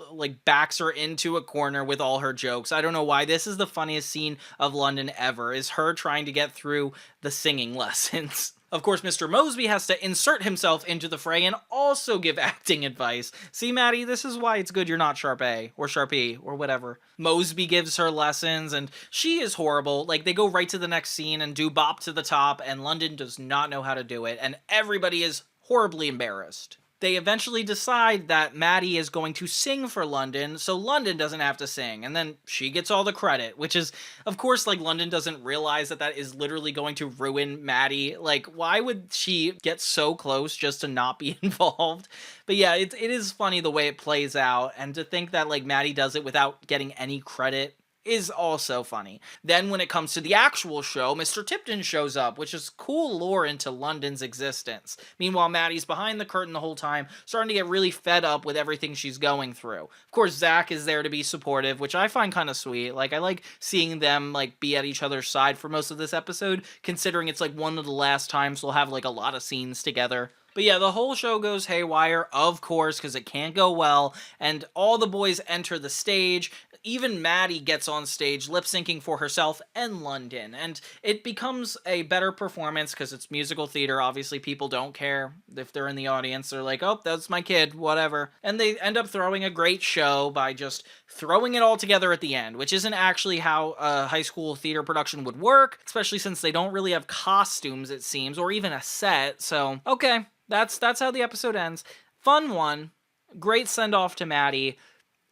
backs her into a corner with all her jokes. I don't know why. This is the funniest scene of London ever, is her trying to get through the singing lessons. Of course, Mr. Mosby has to insert himself into the fray and also give acting advice. See, Maddie, this is why it's good you're not Sharpay, or Sharpie, or whatever. Mosby gives her lessons, and she is horrible. Like, they go right to the next scene and do Bop to the Top, and London does not know how to do it, and everybody is horribly embarrassed. They eventually decide that Maddie is going to sing for London, so London doesn't have to sing, and then she gets all the credit, which is, of course, like, London doesn't realize that that is literally going to ruin Maddie. Like, why would she get so close just to not be involved? But yeah, it is funny the way it plays out, and to think that, like, Maddie does it without getting any credit is also funny. Then when it comes to the actual show, Mr. Tipton shows up, which is cool lore into London's existence. Meanwhile, Maddie's behind the curtain the whole time, starting to get really fed up with everything she's going through. Of course, Zack is there to be supportive, which I find kind of sweet. Like, I like seeing them, like, be at each other's side for most of this episode, considering it's, like, one of the last times we'll have, like, a lot of scenes together. But yeah, the whole show goes haywire, of course, because it can't go well, and all the boys enter the stage. Even Maddie gets on stage lip-syncing for herself and London, and it becomes a better performance because it's musical theater. Obviously, people don't care if they're in the audience. They're like, oh, that's my kid, whatever. And they end up throwing a great show by just throwing it all together at the end, which isn't actually how a high school theater production would work, especially since they don't really have costumes, it seems, or even a set. So, okay. That's how the episode ends. Fun one. Great send-off to Maddie.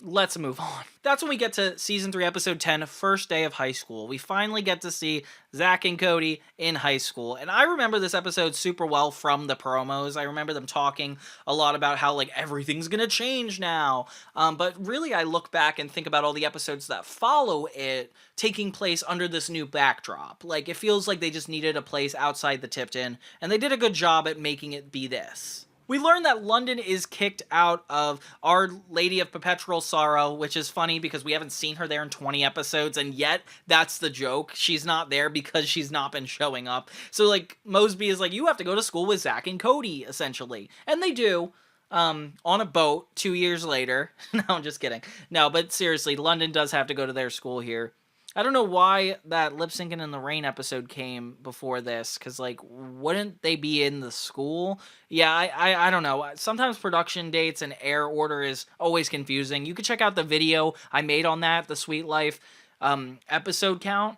Let's move on. That's when we get to Season 3, Episode 10, First Day of High School. We finally get to see Zack and Cody in high school. And I remember this episode super well from the promos. I remember them talking a lot about how, like, everything's gonna change now. But really, I look back and think about all the episodes that follow it taking place under this new backdrop. Like, it feels like they just needed a place outside the Tipton, and they did a good job at making it be this. We learn that London is kicked out of Our Lady of Perpetual Sorrow, which is funny because we haven't seen her there in 20 episodes, and yet that's the joke. She's not there because she's not been showing up. So, like, Mosby is like, you have to go to school with Zack and Cody, essentially. And they do. On a boat 2 years later. No, I'm just kidding. No, but seriously, London does have to go to their school here. I don't know why that Lip Syncing in the Rain episode came before this, because, like, wouldn't they be in the school? Yeah, I don't know. Sometimes production dates and air order is always confusing. You could check out the video I made on that, the Sweet Life episode count.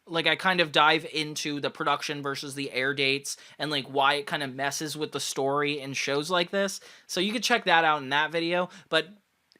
Like, I kind of dive into the production versus the air dates and, like, why it kind of messes with the story in shows like this. So you could check that out in that video. But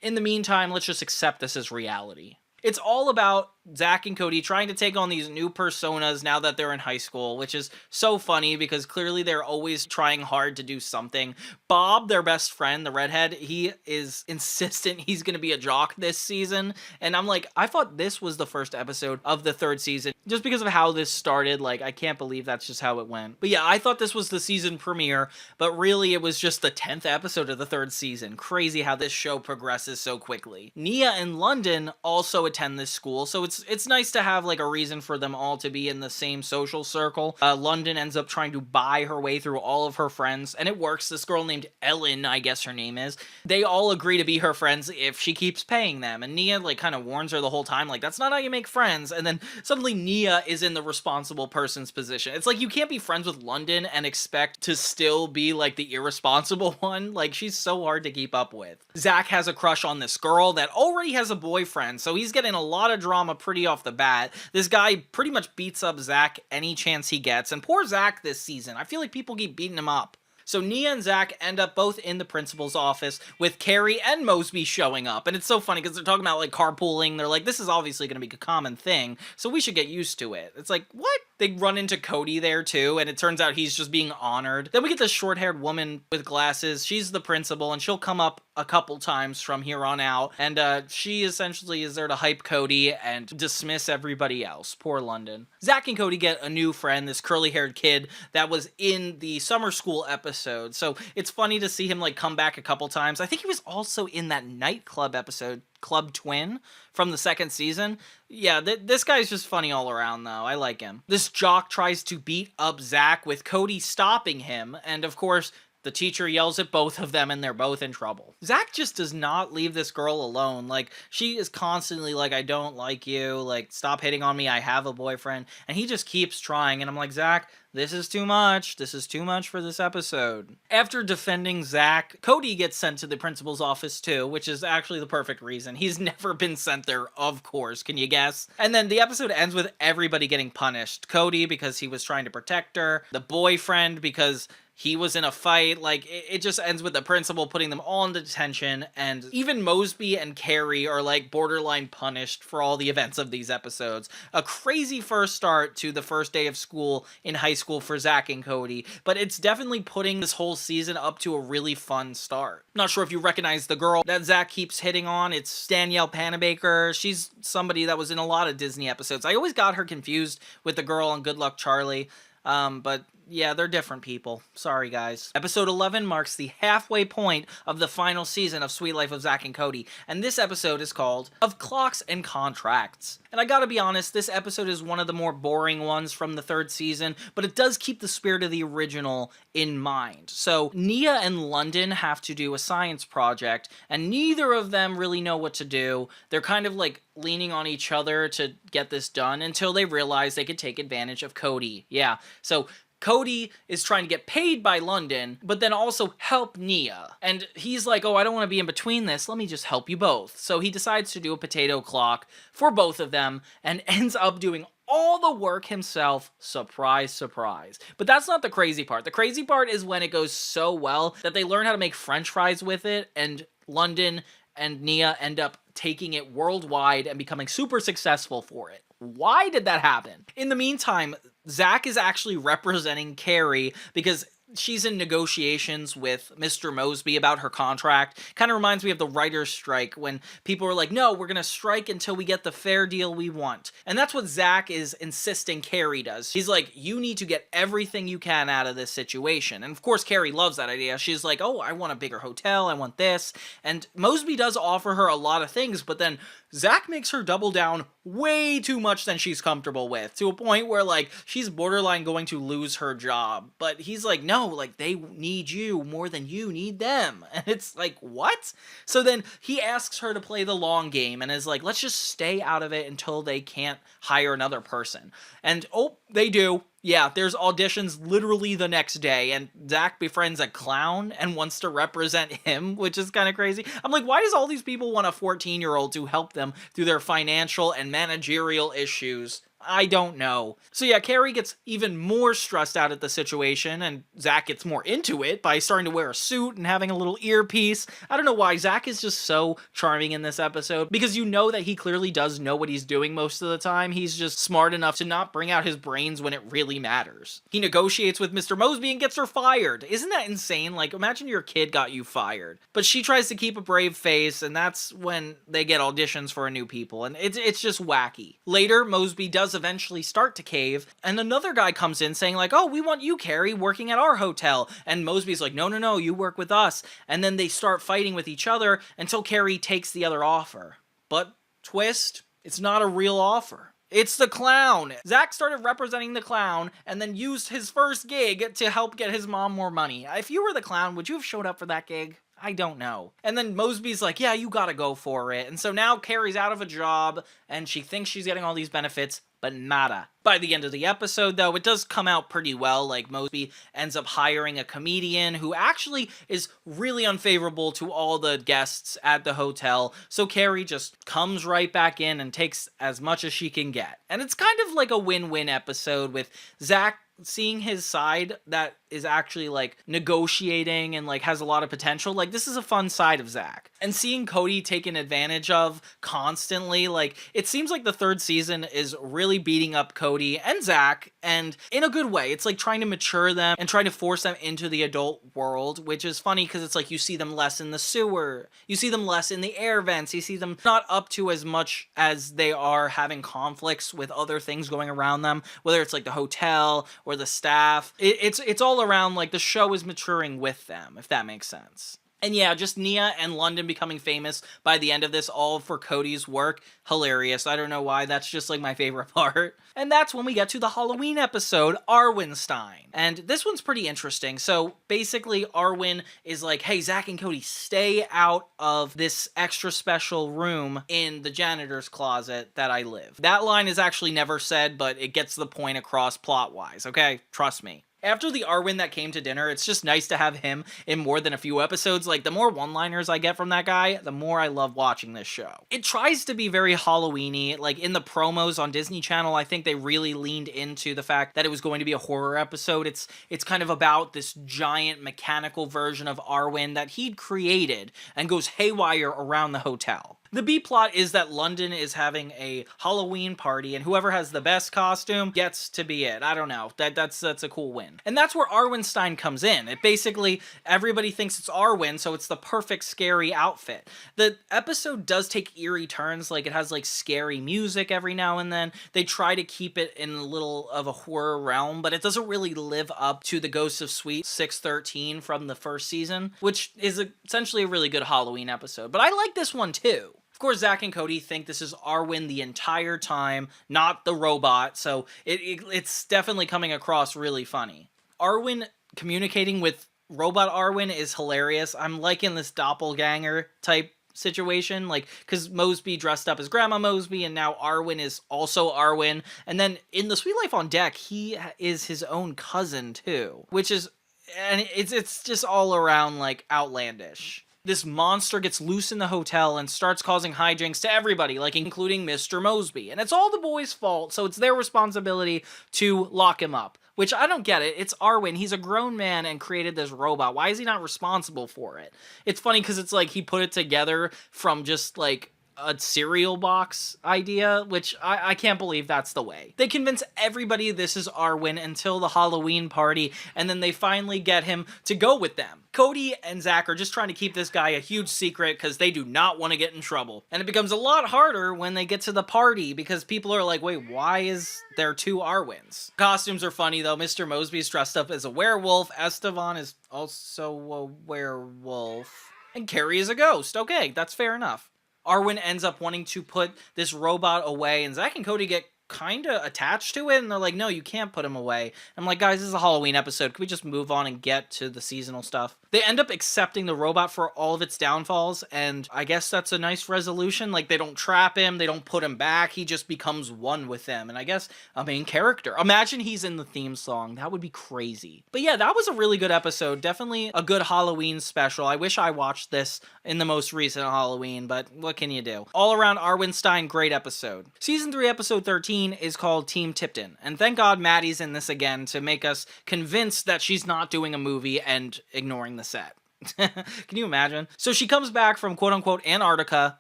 in the meantime, let's just accept this as reality. It's all about Zack and Cody trying to take on these new personas now that they're in high school, which is so funny because clearly they're always trying hard to do something. Bob, their best friend, the redhead, he is insistent he's going to be a jock this season. And I'm like, I thought this was the first episode of the 3rd season just because of how this started. Like, I can't believe that's just how it went. But yeah, I thought this was the season premiere, but really it was just the 10th episode of the 3rd season. Crazy how this show progresses so quickly. Nia and London also attend this school, so it's nice to have, like, a reason for them all to be in the same social circle. London ends up trying to buy her way through all of her friends, and it works. This girl named Ellen, I guess her name is, they all agree to be her friends if she keeps paying them, and Nia, like, kind of warns her the whole time, like, that's not how you make friends, and then suddenly Nia is in the responsible person's position. It's like, you can't be friends with London and expect to still be, like, the irresponsible one. Like, she's so hard to keep up with. Zack has a crush on this girl that already has a boyfriend, so he's getting a lot of drama pretty off the bat. This guy pretty much beats up Zack any chance he gets, and poor Zack this season. I feel like people keep beating him up. So Nia and Zack end up both in the principal's office with Carrie and Mosby showing up. And it's so funny because they're talking about, like, carpooling. They're like, this is obviously going to be a common thing, so we should get used to it. It's like, what? They run into Cody there too, and it turns out he's just being honored. Then we get this short-haired woman with glasses. She's the principal, and she'll come up a couple times from here on out. And she essentially is there to hype Cody and dismiss everybody else. Poor London. Zack and Cody get a new friend, this curly-haired kid that was in the summer school episode. So it's funny to see him, like, come back a couple times. I think he was also in that nightclub episode, Club Twin, from the 2nd season. Yeah, this guy's just funny all around, though. I like him. This jock tries to beat up Zack with Cody stopping him, and of course, the teacher yells at both of them and they're both in trouble. Zack just does not leave this girl alone. Like, she is constantly like, I don't like you, like, stop hitting on me, I have a boyfriend, and he just keeps trying, and I'm like, Zack, this is too much. This is too much for this episode. After defending Zack, Cody gets sent to the principal's office too, which is actually the perfect reason. He's never been sent there, of course. Can you guess? And then the episode ends with everybody getting punished. Cody because he was trying to protect her. The boyfriend because he was in a fight. Like, it just ends with the principal putting them all into detention, and even Mosby and Carrie are, like, borderline punished for all the events of these episodes. A crazy first start to the first day of school in high school for Zack and Cody, but it's definitely putting this whole season up to a really fun start. Not sure if you recognize the girl that Zack keeps hitting on. It's Danielle Panabaker. She's somebody that was in a lot of Disney episodes. I always got her confused with the girl on Good Luck Charlie, but yeah, they're different people. Sorry, guys. Episode 11 marks the halfway point of the final season of Sweet Life of Zack and Cody, and this episode is called Of Clocks and Contracts. And I gotta be honest, this episode is one of the more boring ones from the 3rd season, but it does keep the spirit of the original in mind. So, Nia and London have to do a science project, and neither of them really know what to do. They're kind of, like, leaning on each other to get this done until they realize they could take advantage of Cody. Yeah, so Cody is trying to get paid by London, but then also help Nia. And he's like, oh, I don't want to be in between this. Let me just help you both. So he decides to do a potato clock for both of them and ends up doing all the work himself. Surprise, surprise. But that's not the crazy part. The crazy part is when it goes so well that they learn how to make French fries with it, and London and Nia end up taking it worldwide and becoming super successful for it. Why did that happen? In the meantime, Zack is actually representing Carrie because she's in negotiations with Mr. Mosby about her contract. Kind of reminds me of the writer's strike when people were like, no, we're going to strike until we get the fair deal we want. And that's what Zack is insisting Carrie does. He's like, you need to get everything you can out of this situation. And of course, Carrie loves that idea. She's like, oh, I want a bigger hotel. I want this. And Mosby does offer her a lot of things, but then Zack makes her double down way too much than she's comfortable with, to a point where, like, she's borderline going to lose her job. But he's like, no, like, they need you more than you need them. And it's like, what? So then he asks her to play the long game and is like, let's just stay out of it until they can't hire another person. And, oh, they do. Yeah, there's auditions literally the next day, and Zack befriends a clown and wants to represent him, which is kind of crazy. I'm like, why does all these people want a 14-year-old to help them through their financial and managerial issues? I don't know. So yeah, Carrie gets even more stressed out at the situation, and Zack gets more into it by starting to wear a suit and having a little earpiece. I don't know why. Zack is just so charming in this episode, because you know that he clearly does know what he's doing most of the time. He's just smart enough to not bring out his brains when it really matters. He negotiates with Mr. Mosby and gets her fired. Isn't that insane? Like, imagine your kid got you fired. But she tries to keep a brave face, and that's when they get auditions for new people, and it's just wacky. Later, Mosby does eventually start to cave, and another guy comes in saying like, oh, we want you, Carrie, working at our hotel. And Mosby's like, no, no, no, you work with us. And then they start fighting with each other until Carrie takes the other offer. But twist, it's not a real offer. It's the clown. Zack started representing the clown and then used his first gig to help get his mom more money. If you were the clown, would you have showed up for that gig? I don't know. And then Mosby's like, yeah, you gotta go for it. And so now Carrie's out of a job, and she thinks she's getting all these benefits, but nada. By the end of the episode, though, it does come out pretty well. Like, Mosby ends up hiring a comedian who actually is really unfavorable to all the guests at the hotel, so Carrie just comes right back in and takes as much as she can get. And it's kind of like a win-win episode, with Zack seeing his side that is actually like negotiating and like has a lot of potential. Like, this is a fun side of Zack. And seeing Cody taken advantage of constantly, like, it seems like the third season is really beating up Cody and Zack, and in a good way. It's like trying to mature them and trying to force them into the adult world, which is funny because it's like you see them less in the sewer, you see them less in the air vents, you see them not up to as much as they are having conflicts with other things going around them, whether it's like the hotel or the staff. It's all around, like, the show is maturing with them, if that makes sense. And yeah, just Nia and London becoming famous by the end of this, all for Cody's work. Hilarious. I don't know why, that's just like my favorite part. And that's when we get to the Halloween episode, Arwinstein. And this one's pretty interesting. So basically, Arwin is like, hey, Zack and Cody, stay out of this extra special room in the janitor's closet that I live. That line is actually never said, but it gets the point across plot-wise, okay? Trust me. After the Arwin that came to dinner, it's just nice to have him in more than a few episodes. Like, the more one-liners I get from that guy, the more I love watching this show. It tries to be very Halloween-y. Like, in the promos on Disney Channel, I think they really leaned into the fact that it was going to be a horror episode. It's kind of about this giant mechanical version of Arwin that he'd created and goes haywire around the hotel. The B-plot is that London is having a Halloween party, and whoever has the best costume gets to be it. I don't know. That's a cool win. And that's where Arwinstein comes in. It basically, everybody thinks it's Arwin, so it's the perfect scary outfit. The episode does take eerie turns. Like, it has, like, scary music every now and then. They try to keep it in a little of a horror realm, but it doesn't really live up to the Ghosts of Sweet 613 from the first season, which is essentially a really good Halloween episode. But I like this one, too. Of course, Zack and Cody think this is Arwin the entire time, not the robot, so it's definitely coming across really funny. Arwin communicating with robot Arwin is hilarious. I'm liking this doppelganger type situation, like, because Mosby dressed up as Grandma Mosby, and now Arwin is also Arwin. And then in The Sweet Life on Deck, he is his own cousin, too, which is, and it's just all around, like, outlandish. This monster gets loose in the hotel and starts causing hijinks to everybody, like including Mr. Mosby. And it's all the boys' fault, so it's their responsibility to lock him up. Which, I don't get it. It's Arwin. He's a grown man and created this robot. Why is he not responsible for it? It's funny because it's like he put it together from just, like, a cereal box idea, which I can't believe that's the way. They convince everybody this is Arwin until the Halloween party, and then they finally get him to go with them. Cody and Zack are just trying to keep this guy a huge secret because they do not want to get in trouble. And it becomes a lot harder when they get to the party because people are like, wait, why is there two Arwins? Costumes are funny though. Mr. Mosby's dressed up as a werewolf. Esteban is also a werewolf. And Carrie is a ghost. Okay, that's fair enough. Arwin ends up wanting to put this robot away, and Zack and Cody get kind of attached to it, and they're like, no, you can't put him away. I'm like, guys, this is a Halloween episode. Can we just move on and get to the seasonal stuff? They end up accepting the robot for all of its downfalls, and I guess that's a nice resolution. Like, they don't trap him, they don't put him back, he just becomes one with them, and I guess a main character. Imagine he's in the theme song. That would be crazy. But yeah, that was a really good episode. Definitely a good Halloween special. I wish I watched this in the most recent Halloween, but what can you do? All around Arwinstein, great episode. Season 3, episode 13 is called Team Tipton, and thank God Maddie's in this again to make us convinced that she's not doing a movie and ignoring the set. Can you imagine? So she comes back from quote-unquote Antarctica,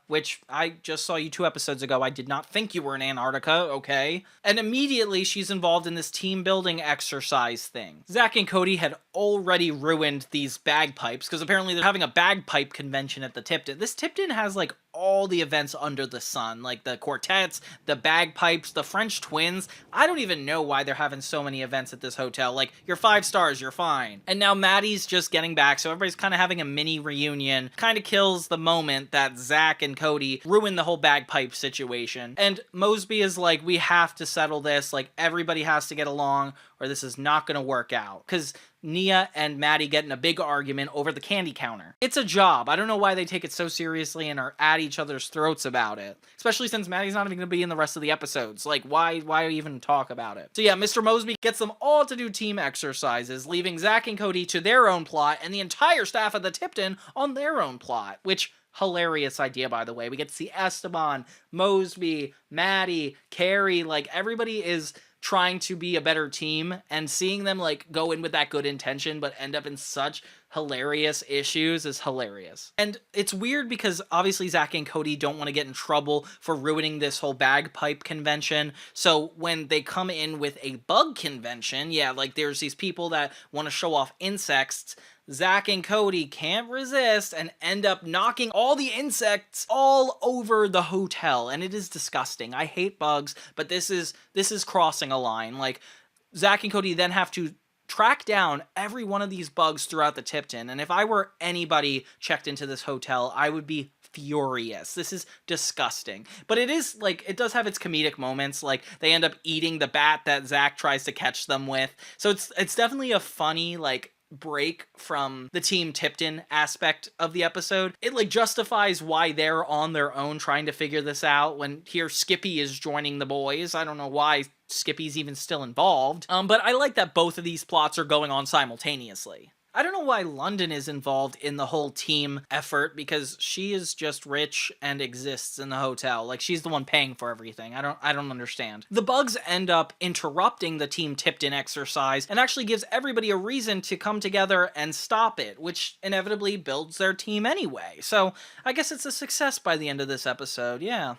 which I just saw you 2 episodes ago. I did not think you were in Antarctica, okay? And immediately she's involved in this team building exercise thing. Zack and Cody had already ruined these bagpipes, because apparently they're having a bagpipe convention at the Tipton. This Tipton has like all the events under the sun, like the quartets, the bagpipes, the French twins. I don't even know why they're having so many events at this hotel. Like, you're 5 stars, you're fine. And now Maddie's just getting back, so everybody's kind of having a mini reunion. Kind of kills the moment that Zack and Cody ruin the whole bagpipe situation. And Mosby is like, we have to settle this, like, everybody has to get along, or this is not gonna work out. Because Nia and Maddie get in a big argument over the candy counter. It's a job. I don't know why they take it so seriously and are at each other's throats about it. Especially since Maddie's not even going to be in the rest of the episodes. Like, why even talk about it? So yeah, Mr. Mosby gets them all to do team exercises, leaving Zack and Cody to their own plot, and the entire staff of the Tipton on their own plot, which... hilarious idea, by the way. We get to see Esteban, Mosby, Maddie, Carrie, like, everybody is trying to be a better team, and seeing them, like, go in with that good intention but end up in such hilarious issues is hilarious. And it's weird because obviously Zack and Cody don't want to get in trouble for ruining this whole bagpipe convention, so when they come in with a bug convention, yeah, like, there's these people that want to show off insects, Zack and Cody can't resist and end up knocking all the insects all over the hotel, and it is disgusting. I hate bugs, but this is crossing a line. Like, Zack and Cody then have to track down every one of these bugs throughout the Tipton, and if I were anybody checked into this hotel, I would be furious. This is disgusting. But it is, like, it does have its comedic moments, like, they end up eating the bat that Zack tries to catch them with, so it's definitely a funny, like, break from the Team Tipton aspect of the episode. It, like, justifies why they're on their own trying to figure this out when here Skippy is joining the boys. I don't know why Skippy's even still involved. But I like that both of these plots are going on simultaneously. I don't know why London is involved in the whole team effort, because she is just rich and exists in the hotel. Like, she's the one paying for everything. I don't understand. The bugs end up interrupting the Team Tipton exercise and actually gives everybody a reason to come together and stop it, which inevitably builds their team anyway. So I guess it's a success by the end of this episode, yeah.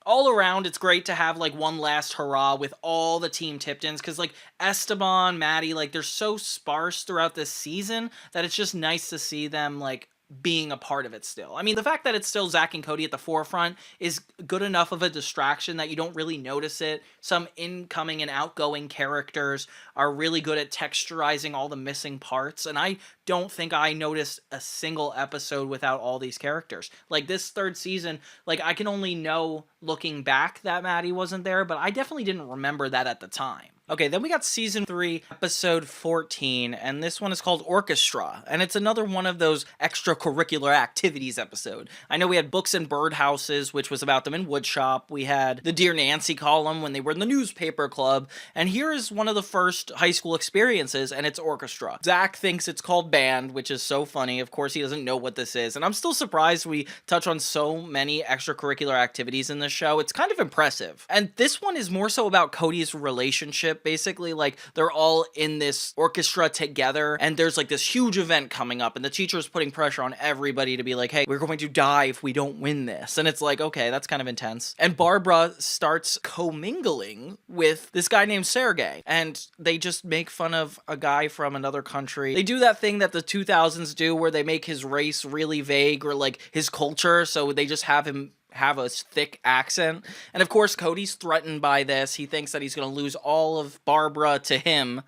All around, it's great to have, like, one last hurrah with all the Team Tiptons, because, like, Esteban, Maddie, like, they're so sparse throughout this season that it's just nice to see them, like, being a part of it still. I mean, the fact that it's still Zack and Cody at the forefront is good enough of a distraction that you don't really notice it. Some incoming and outgoing characters are really good at texturizing all the missing parts, and I don't think I noticed a single episode without all these characters. Like, this 3rd season, like, I can only know looking back that Maddie wasn't there, but I definitely didn't remember that at the time. Okay, then we got Season 3, Episode 14, and this one is called Orchestra, and it's another one of those extracurricular activities episode. I know we had Books and Birdhouses, which was about them in woodshop. We had the Dear Nancy column when they were in the newspaper club, and here is one of the first high school experiences, and it's orchestra. Zack thinks it's called band, which is so funny. Of course, he doesn't know what this is, and I'm still surprised we touch on so many extracurricular activities in this show. It's kind of impressive. And this one is more so about Cody's relationship. Basically, like, they're all in this orchestra together, and there's, like, this huge event coming up, and the teacher is putting pressure on everybody to be like, hey, we're going to die if we don't win this. And it's like, okay, that's kind of intense. And Barbara starts commingling with this guy named Sergey, and they just make fun of a guy from another country. They do that thing that the 2000s do where they make his race really vague, or, like, his culture, so they just have him have a thick accent. And of course, Cody's threatened by this. He thinks that he's going to lose all of Barbara to him.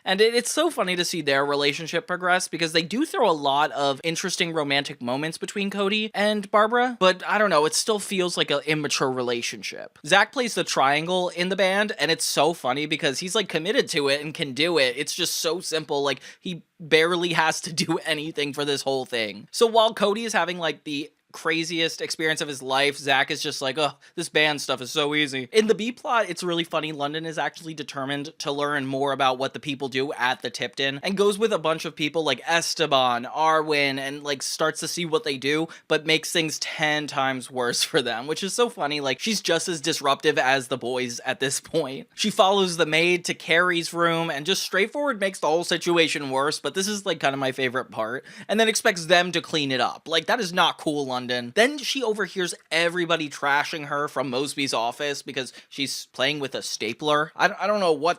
And it's so funny to see their relationship progress because they do throw a lot of interesting romantic moments between Cody and Barbara, but I don't know, it still feels like an immature relationship. Zack plays the triangle in the band, and it's so funny because he's like committed to it and can do it. It's just so simple, like he barely has to do anything for this whole thing. So while Cody is having like the craziest experience of his life, Zack is just like, oh, this band stuff is so easy. In the B plot, it's really funny. London is actually determined to learn more about what the people do at the Tipton and goes with a bunch of people like Esteban, Arwin, and like starts to see what they do, but makes things 10 times worse for them, which is so funny. Like, she's just as disruptive as the boys at this point. She follows the maid to Carrie's room and just straightforward makes the whole situation worse, but this is like kind of my favorite part, and then expects them to clean it up. Like, that is not cool, London. Then she overhears everybody trashing her from Mosby's office because she's playing with a stapler. I don't know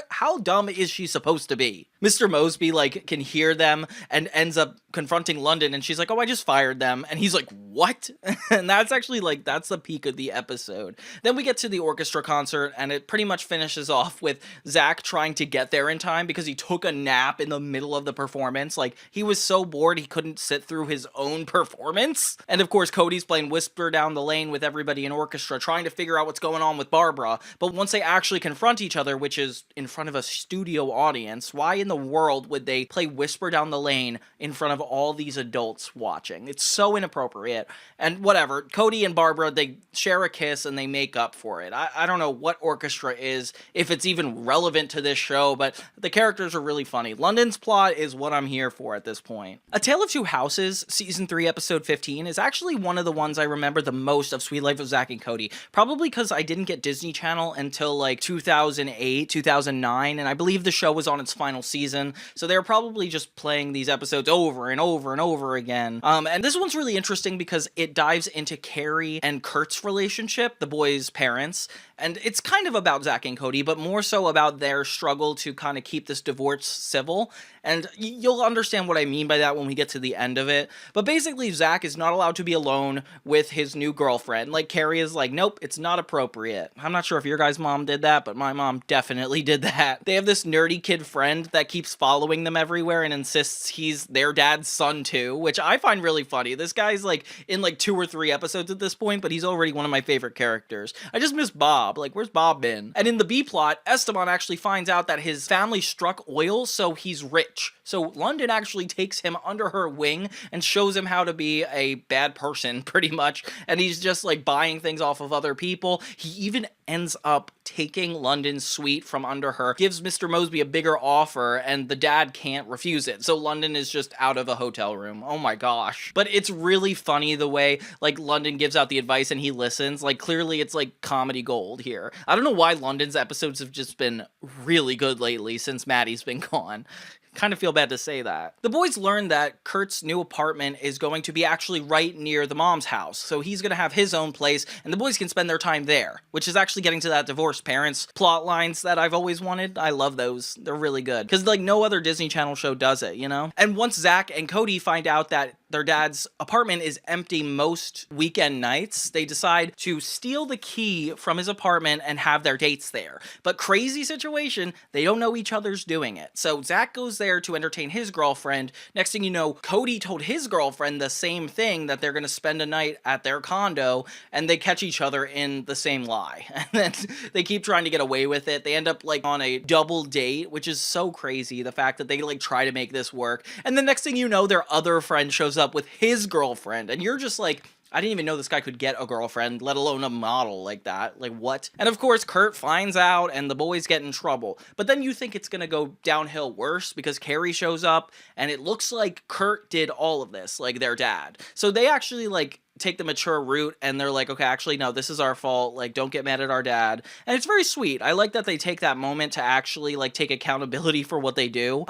how dumb is she supposed to be? Mr. Mosby, like, can hear them and ends up confronting London, and she's like, oh, I just fired them. And he's like, what? And that's actually, like, that's the peak of the episode. Then we get to the orchestra concert, and it pretty much finishes off with Zack trying to get there in time because he took a nap in the middle of the performance. Like, he was so bored he couldn't sit through his own performance. And of course, Cody's playing Whisper Down the Lane with everybody in orchestra, trying to figure out what's going on with Barbara. But once they actually confront each other, which is in front of a studio audience, why in the world would they play Whisper Down the Lane in front of all these adults watching? It's so inappropriate. And whatever, Cody and Barbara, they share a kiss and they make up for it. I don't know what Orchestra is, if it's even relevant to this show, but the characters are really funny. London's plot is what I'm here for at this point. A Tale of Two Houses, Season 3, Episode 15, is actually one of the ones I remember the most of Sweet Life of Zack and Cody. Probably because I didn't get Disney Channel until like 2008, 2009, and I believe the show was on its final season, so they were probably just playing these episodes over and over and over again. And this one's really interesting because it dives into Carrie and Kurt's relationship, the boys' parents, and it's kind of about Zack and Cody, but more so about their struggle to kind of keep this divorce civil, and you'll understand what I mean by that when we get to the end of it. But basically, Zack is not allowed to be alone with his new girlfriend. Like, Carrie is like, nope, it's not appropriate. I'm not sure if your guys' mom did that, but my mom definitely did that. They have this nerdy kid friend that keeps following them everywhere and insists he's their dad's son too, which I find really funny. This guy's like in like 2 or 3 episodes at this point, but he's already one of my favorite characters. I just miss Bob. Like, where's Bob been? And in the B plot, Esteban actually finds out that his family struck oil, so he's rich. So London actually takes him under her wing and shows him how to be a bad person, pretty much. And he's just like buying things off of other people. He even ends up taking London's suite from under her, gives Mr. Mosby a bigger offer, and the dad can't refuse it. So London is just out of a hotel room. Oh my gosh. But it's really funny the way, like, London gives out the advice and he listens. Like, clearly it's like comedy gold here. I don't know why London's episodes have just been really good lately since Maddie's been gone. Kind of feel bad to say that. The boys learn that Kurt's new apartment is going to be actually right near the mom's house, so he's going to have his own place, and the boys can spend their time there, which is actually getting to that divorced parents plot lines that I've always wanted. I love those. They're really good. Because, like, no other Disney Channel show does it, you know? And once Zack and Cody find out that their dad's apartment is empty most weekend nights, they decide to steal the key from his apartment and have their dates there. But crazy situation, they don't know each other's doing it. So Zack goes there to entertain his girlfriend. Next thing you know, Cody told his girlfriend the same thing, that they're going to spend a night at their condo, and they catch each other in the same lie. And then they keep trying to get away with it. They end up like on a double date, which is so crazy, the fact that they like try to make this work. And the next thing you know, their other friend shows up with his girlfriend, and you're just like, I didn't even know this guy could get a girlfriend, let alone a model like that. Like, what? And of course, Kurt finds out, and the boys get in trouble. But then you think it's gonna go downhill worse, because Carrie shows up, and it looks like Kurt did all of this, like their dad. So they actually, like, take the mature route, and they're like, okay, actually, no, this is our fault, like, don't get mad at our dad. And it's very sweet. I like that they take that moment to actually, like, take accountability for what they do.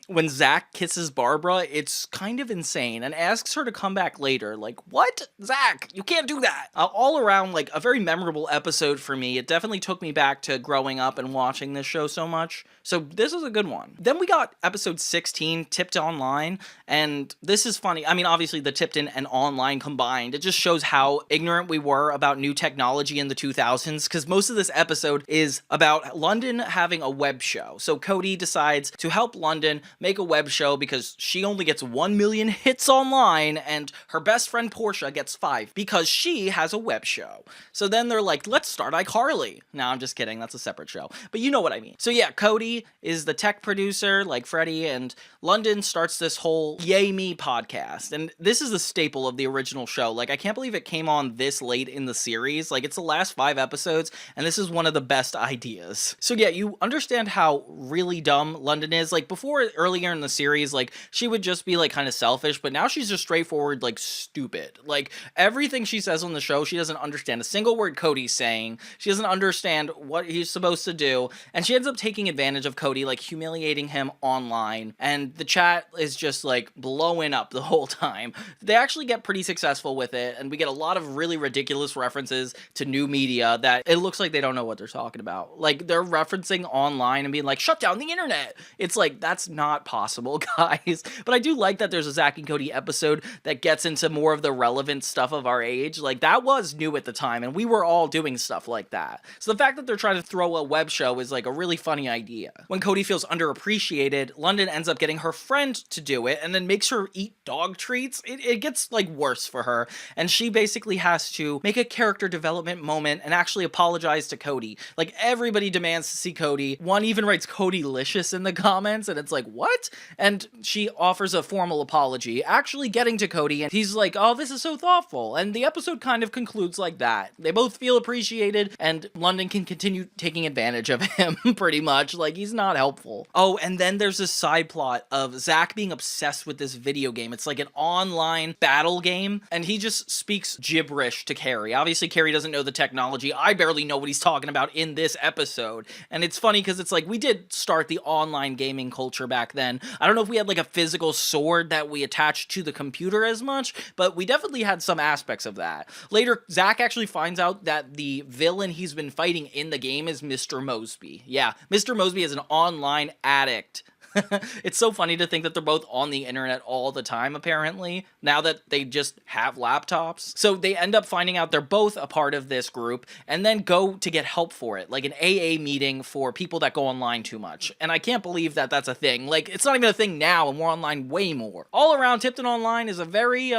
When Zack kisses Barbara, it's kind of insane, and asks her to come back later. Like, what? Zack, you can't do that! All around, like, a very memorable episode for me. It definitely took me back to growing up and watching this show so much. So this is a good one. Then we got episode 16, Tipped Online, and this is funny. I mean, obviously, the Tipton and Online combined It just shows how ignorant we were about new technology in the 2000s, because most of this episode is about London having a web show. So Cody decides to help London make a web show because she only gets 1 million hits online, and her best friend Portia gets 5 because she has a web show. So then they're like, let's start iCarly. No, I'm just kidding. That's a separate show. But you know what I mean. So yeah, Cody is the tech producer like Freddie, and London starts this whole Yay Me podcast. And this is a staple of the original show. Like, I can't believe it came on this late in the series. Like, it's the last 5 episodes, and this is one of the best ideas. So yeah, you understand how really dumb London is. Like, before, earlier in the series, like, she would just be like kind of selfish, but now she's just straightforward, like, stupid. Like, everything she says on the show, she doesn't understand a single word Cody's saying. She doesn't understand what he's supposed to do, and she ends up taking advantage of Cody, like humiliating him online, and the chat is just like blowing up the whole time. They actually get pretty successful with it, and we get a lot of really ridiculous references to new media that it looks like they don't know what they're talking about. Like, they're referencing online and being like, shut down the internet. It's like, that's not possible, guys. But I do like that there's a Zack and Cody episode that gets into more of the relevant stuff of our age. Like, that was new at the time, and we were all doing stuff like that. So the fact that they're trying to throw a web show is like a really funny idea. When Cody feels underappreciated, London ends up getting her friend to do it and then makes her eat dog treats. It gets like worse for her, and she basically has to make a character development moment and actually apologize to Cody. Like, everybody demands to see Cody. One even writes Cody-licious in the comments, and it's like, what? And she offers a formal apology, actually getting to Cody, and he's like, oh, this is so thoughtful. And the episode kind of concludes like that. They both feel appreciated, and London can continue taking advantage of him, pretty much. Like, he's not helpful. Oh, and then there's this side plot of Zack being obsessed with this video game. It's like an online battle game, and he just speaks gibberish to Carrie. Obviously, Carrie doesn't know the technology. I barely know what he's talking about in this episode. And it's funny because it's like, we did start the online gaming culture back then. I don't know if we had like a physical sword that we attached to the computer as much, but we definitely had some aspects of that. Later, Zack actually finds out that the villain he's been fighting in the game is Mr. Mosby. Yeah, Mr. Mosby is an online addict. It's so funny to think that they're both on the internet all the time, apparently, now that they just have laptops. So they end up finding out they're both a part of this group, and then go to get help for it, like an AA meeting for people that go online too much. And I can't believe that that's a thing. Like, it's not even a thing now, and we're online way more. All around, Tipton Online is a very,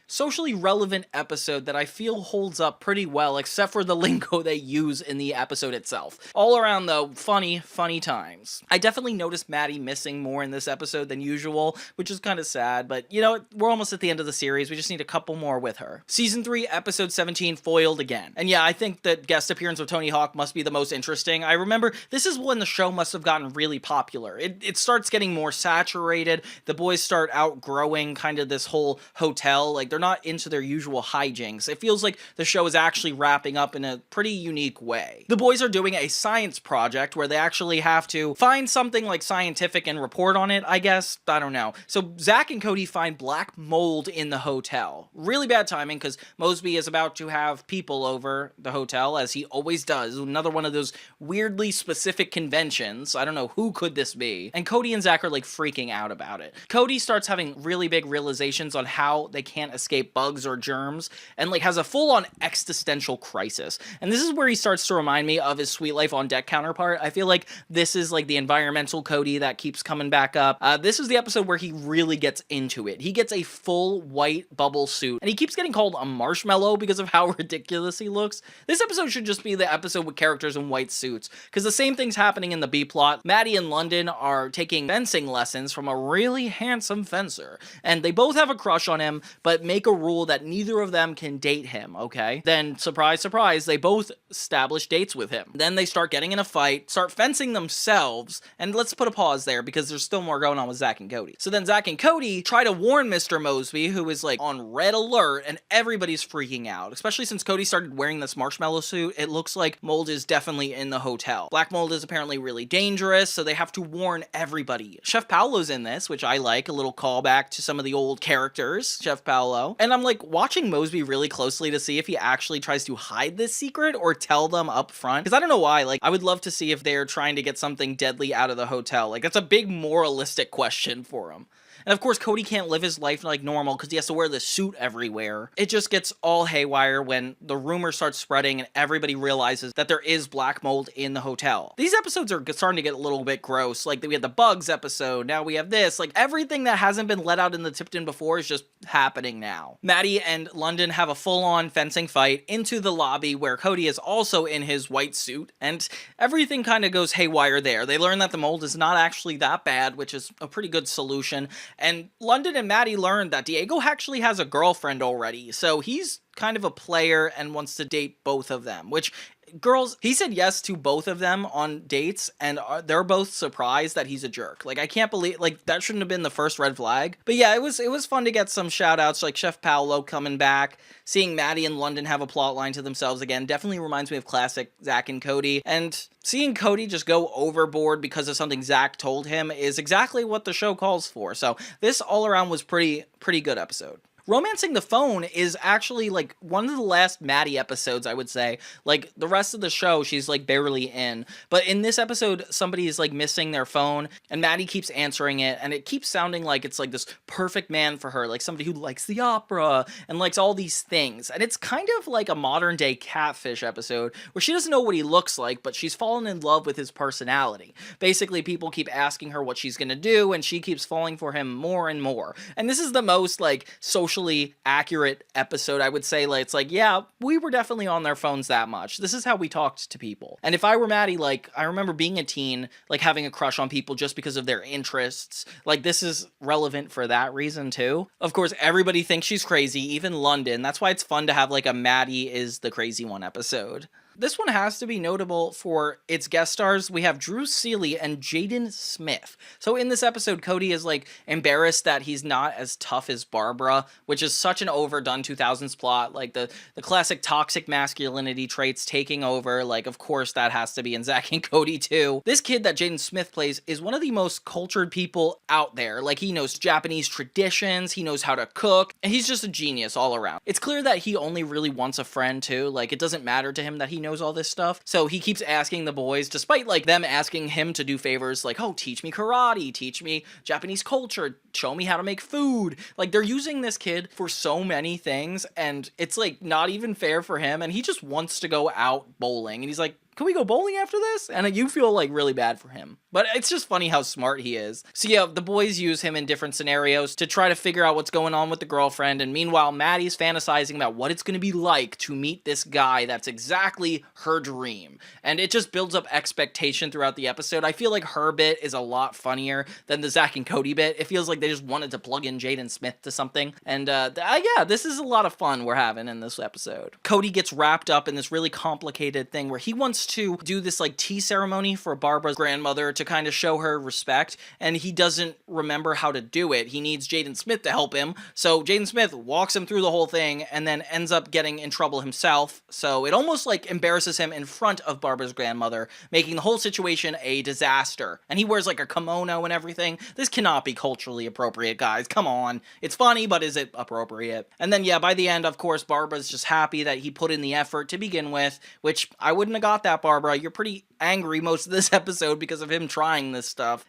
socially relevant episode that I feel holds up pretty well, except for the lingo they use in the episode itself. All around, though, funny times. I definitely noticed Maddie missing more in this episode than usual, which is kind of sad, but you know, we're almost at the end of the series. We just need a couple more with her. Season 3, episode 17, foiled again. And yeah, I think the guest appearance of Tony Hawk must be the most interesting. I remember this is when the show must have gotten really popular. It starts getting more saturated. The boys start outgrowing kind of this whole hotel. Like, they're not into their usual hijinks. It feels like the show is actually wrapping up in a pretty unique way. The boys are doing a science project where they actually have to find something like scientific and report on it, I guess. I don't know. So Zack and Cody find black mold in the hotel. Really bad timing, because Mosby is about to have people over the hotel, as he always does. Another one of those weirdly specific conventions. I don't know, who could this be? And Cody and Zack are like freaking out about it. Cody starts having really big realizations on how they can't escape bugs or germs, and like has a full-on existential crisis. And this is where he starts to remind me of his Sweet Life on Deck counterpart. I feel like this is like the environmental Cody that keeps coming back up. This is the episode where he really gets into it. He gets a full white bubble suit, and he keeps getting called a marshmallow because of how ridiculous he looks. This episode should just be the episode with characters in white suits, because the same thing's happening in the B-plot. Maddie and London are taking fencing lessons from a really handsome fencer, and they both have a crush on him, but make a rule that neither of them can date him, okay? Then, surprise, surprise, they both establish dates with him. Then they start getting in a fight, start fencing themselves, and let's put a pause there because there's still more going on with Zack and Cody. So then Zack and Cody try to warn Mr. Mosby, who is like on red alert, and everybody's freaking out, especially since Cody started wearing this marshmallow suit. It looks like mold is definitely in the hotel. Black mold is apparently really dangerous, so they have to warn everybody. Chef Paolo's in this, which I like, a little callback to some of the old characters, Chef Paolo. hotel. And I'm like watching Mosby really closely to see if he actually tries to hide this secret or tell them up front. Because I don't know why, like I would love to see if they're trying to get something deadly out of the hotel. Like that's a big moralistic question for him. And of course, Cody can't live his life like normal because he has to wear this suit everywhere. It just gets all haywire when the rumor starts spreading and everybody realizes that there is black mold in the hotel. These episodes are starting to get a little bit gross. Like, we had the bugs episode, now we have this. Like, everything that hasn't been let out in the Tipton before is just happening now. Maddie and London have a full-on fencing fight into the lobby where Cody is also in his white suit, and everything kind of goes haywire there. They learn that the mold is not actually that bad, which is a pretty good solution. And London and Maddie learned that Diego actually has a girlfriend already, so he's kind of a player and wants to date both of them, which girls, he said yes to both of them on dates, and they're both surprised that he's a jerk. Like, I can't believe, like, that shouldn't have been the first red flag. But yeah, it was fun to get some shout outs, like Chef Paolo coming back, seeing Maddie and London have a plot line to themselves again definitely reminds me of classic Zack and Cody, and seeing Cody just go overboard because of something Zack told him is exactly what the show calls for. So this all around was pretty good episode. Romancing the Phone is actually, like, one of the last Maddie episodes, I would say. Like, the rest of the show, she's, like, barely in. But in this episode, somebody is, like, missing their phone, and Maddie keeps answering it, and it keeps sounding like it's, like, this perfect man for her. Like, somebody who likes the opera, and likes all these things. And it's kind of like a modern-day Catfish episode, where she doesn't know what he looks like, but she's fallen in love with his personality. Basically, people keep asking her what she's gonna do, and she keeps falling for him more and more. And this is the most, like, socially accurate episode, I would say. Like, it's like, yeah, we were definitely on their phones that much. This is how we talked to people. And if I were Maddie, like, I remember being a teen, like, having a crush on people just because of their interests. Like, this is relevant for that reason, too. Of course, everybody thinks she's crazy, even London. That's why it's fun to have, like, a Maddie is the crazy one episode. This one has to be notable for its guest stars. We have Drew Seeley and Jaden Smith. So in this episode, Cody is, like, embarrassed that he's not as tough as Barbara, which is such an overdone 2000s plot. Like, the classic toxic masculinity traits taking over. Like, of course, that has to be in Zack and Cody, too. This kid that Jaden Smith plays is one of the most cultured people out there. Like, he knows Japanese traditions, he knows how to cook, and he's just a genius all around. It's clear that he only really wants a friend, too. Like, it doesn't matter to him that he knows all this stuff, so he keeps asking the boys, despite, like, them asking him to do favors, like, oh, teach me karate, teach me Japanese culture, show me how to make food. Like, they're using this kid for so many things, and it's, like, not even fair for him, and he just wants to go out bowling, and he's like, can we go bowling after this? And you feel, like, really bad for him. But it's just funny how smart he is. So yeah, the boys use him in different scenarios to try to figure out what's going on with the girlfriend, and meanwhile, Maddie's fantasizing about what it's going to be like to meet this guy that's exactly her dream. And it just builds up expectation throughout the episode. I feel like her bit is a lot funnier than the Zack and Cody bit. It feels like they just wanted to plug in Jaden Smith to something. And yeah, this is a lot of fun we're having in this episode. Cody gets wrapped up in this really complicated thing where he wants to do this, like, tea ceremony for Barbara's grandmother to kind of show her respect, and he doesn't remember how to do it. He needs Jaden Smith to help him, so Jaden Smith walks him through the whole thing and then ends up getting in trouble himself, so it almost, like, embarrasses him in front of Barbara's grandmother, making the whole situation a disaster. And he wears, like, a kimono and everything. This cannot be culturally appropriate, guys. Come on. It's funny, but is it appropriate? And then, yeah, by the end, of course, Barbara's just happy that he put in the effort to begin with, which I wouldn't have got that, Barbara. You're pretty angry most of this episode because of him trying this stuff.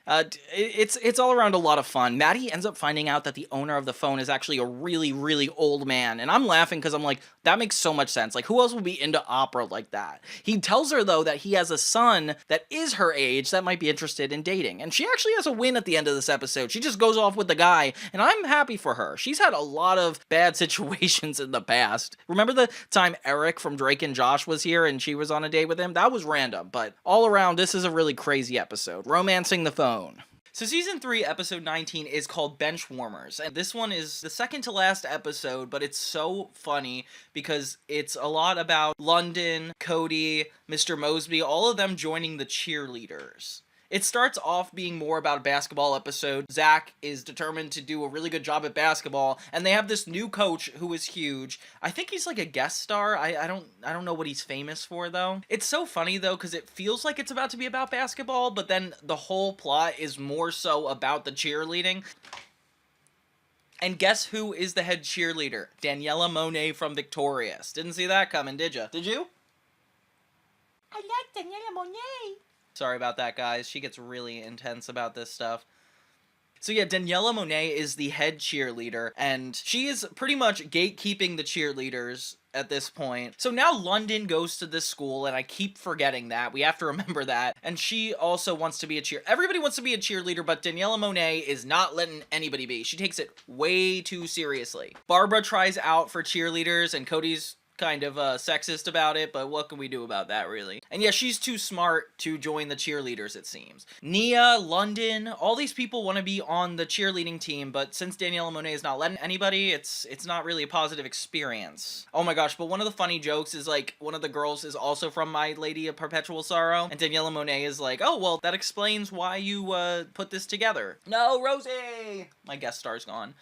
It's all around a lot of fun. Maddie ends up finding out that the owner of the phone is actually a really old man, and I'm laughing because I'm like, that makes so much sense. Like, who else would be into opera like that? He tells her, though, that he has a son that is her age that might be interested in dating, and she actually has a win at the end of this episode. She just goes off with the guy, and I'm happy for her. She's had a lot of bad situations in the past. Remember the time Eric from Drake and Josh was here and she was on a date with him? That was random, but all around, this is a really crazy episode. Romancing the Phone. So Season 3, Episode 19 is called Benchwarmers, and this one is the second to last episode, but it's so funny because it's a lot about London, Cody, Mr. Mosby, all of them joining the cheerleaders. It starts off being more about a basketball episode. Zack is determined to do a really good job at basketball, and they have this new coach who is huge. I think he's like a guest star. I don't know what he's famous for, though. It's so funny, though, because it feels like it's about to be about basketball, but then the whole plot is more so about the cheerleading. And guess who is the head cheerleader? Daniela Monet from Victorious. Didn't see that coming, did ya? Did you? I like Daniela Monet. Sorry about that, guys. She gets really intense about this stuff. So yeah, Daniela Monet is the head cheerleader, and she is pretty much gatekeeping the cheerleaders at this point. So now London goes to this school, and I keep forgetting that. We have to remember that. And she also wants to be a Everybody wants to be a cheerleader, but Daniela Monet is not letting anybody be. She takes it way too seriously. Barbara tries out for cheerleaders, and Cody's kind of sexist about it, but what can we do about that, really? And yeah, she's too smart to join the cheerleaders, it seems. Nia, London, all these people want to be on the cheerleading team, but since Daniela Monet is not letting anybody, it's not really a positive experience. Oh my gosh, but one of the funny jokes is, like, one of the girls is also from My Lady of Perpetual Sorrow, and Daniela Monet is like, oh, well, that explains why you put this together. No, Rosie! My guest star's gone.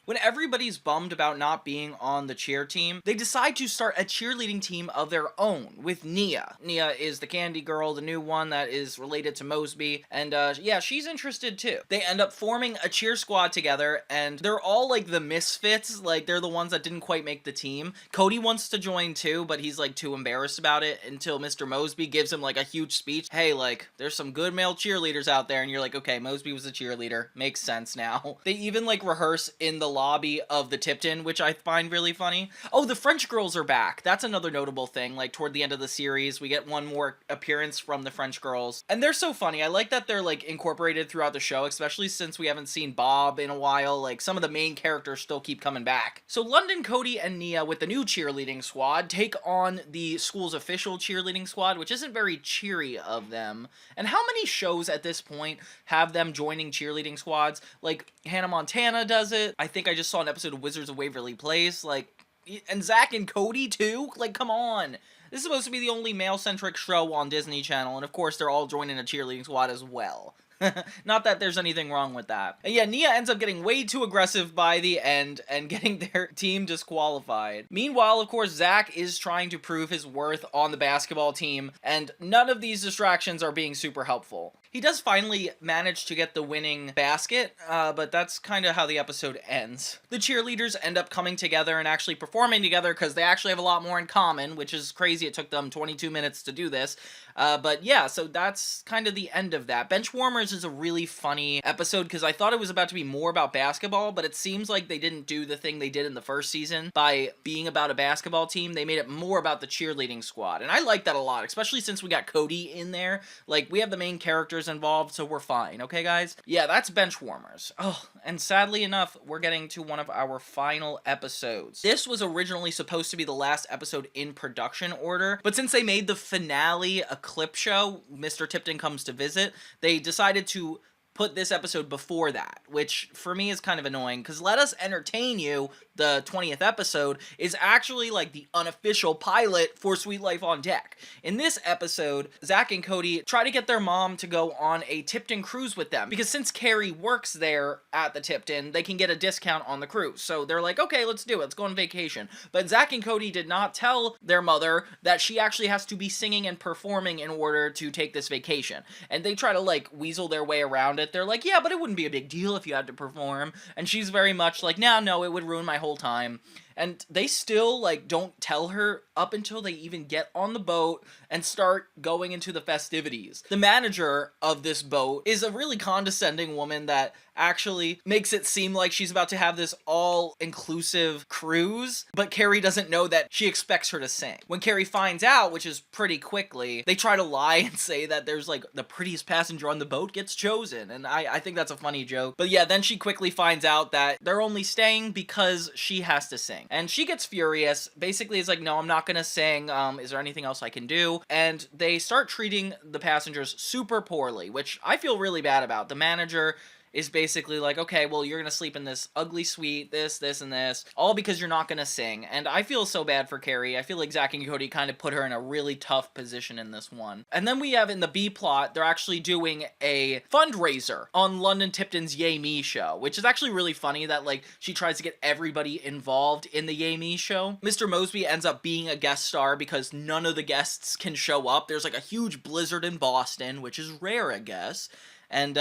When everybody's bummed about not being on the cheer team, they decide to start a cheerleading team of their own with Nia. Nia is the candy girl, the new one that is related to Mosby, and yeah, she's interested too. They end up forming a cheer squad together, and they're all like the misfits, like they're the ones that didn't quite make the team. Cody wants to join too, but he's like too embarrassed about it until Mr. Mosby gives him like a huge speech. Hey, like, there's some good male cheerleaders out there, and you're like, okay, Mosby was a cheerleader. Makes sense now. They even like rehearse in the lobby of the Tipton, which I find really funny. Oh, the French girls are back. That's another notable thing. Like, toward the end of the series, we get one more appearance from the French girls. And they're so funny. I like that they're, like, incorporated throughout the show, especially since we haven't seen Bob in a while. Like, some of the main characters still keep coming back. So London, Cody, and Nia with the new cheerleading squad take on the school's official cheerleading squad, which isn't very cheery of them. And how many shows at this point have them joining cheerleading squads? Like, Hannah Montana does it. I think I just saw an episode of Wizards of Waverly Place, like, and Zack and Cody too? Like, come on. This is supposed to be the only male-centric show on Disney Channel, and of course they're all joining a cheerleading squad as well. Not that there's anything wrong with that. And yeah, Nia ends up getting way too aggressive by the end and getting their team disqualified. Meanwhile, of course, Zack is trying to prove his worth on the basketball team, and none of these distractions are being super helpful. He does finally manage to get the winning basket, but that's kind of how the episode ends. The cheerleaders end up coming together and actually performing together because they actually have a lot more in common, which is crazy. It took them 22 minutes to do this. But yeah, so that's kind of the end of that. Benchwarmers is a really funny episode because I thought it was about to be more about basketball, but it seems like they didn't do the thing they did in the first season by being about a basketball team. They made it more about the cheerleading squad, and I like that a lot, especially since we got Cody in there. Like, we have the main characters involved, so we're fine, okay guys? Yeah, that's Benchwarmers. Oh, and sadly enough, we're getting to one of our final episodes. This was originally supposed to be the last episode in production order, but since they made the finale a clip show, Mr. Tipton Comes to Visit, they decided to put this episode before that, which for me is kind of annoying, because Let Us Entertain You, the 20th episode, is actually like the unofficial pilot for Sweet Life on Deck. In this episode, Zack and Cody try to get their mom to go on a Tipton cruise with them, because since Carrie works there at the Tipton, they can get a discount on the cruise. So they're like, okay, let's do it, let's go on vacation. But Zack and Cody did not tell their mother that she actually has to be singing and performing in order to take this vacation. And they try to like weasel their way around it. They're like, yeah, but it wouldn't be a big deal if you had to perform. And she's very much like, no, it would ruin my whole time. And they still, like, don't tell her up until they even get on the boat and start going into the festivities. The manager of this boat is a really condescending woman that actually makes it seem like she's about to have this all-inclusive cruise, but Carrie doesn't know that she expects her to sing. When Carrie finds out, which is pretty quickly, they try to lie and say that there's, like, the prettiest passenger on the boat gets chosen, and I think that's a funny joke. But yeah, then she quickly finds out that they're only staying because she has to sing. And she gets furious, basically is like, no, I'm not gonna sing, is there anything else I can do? And they start treating the passengers super poorly, which I feel really bad about. The manager is basically like, okay, well, you're gonna sleep in this ugly suite, this, and this, all because you're not gonna sing. And I feel so bad for Carrie. I feel like Zack and Cody kind of put her in a really tough position in this one. And then we have in the B plot, they're actually doing a fundraiser on London Tipton's Yay Me show, which is actually really funny that, like, she tries to get everybody involved in the Yay Me show. Mr. Mosby ends up being a guest star because none of the guests can show up. There's like a huge blizzard in Boston, which is rare, I guess. And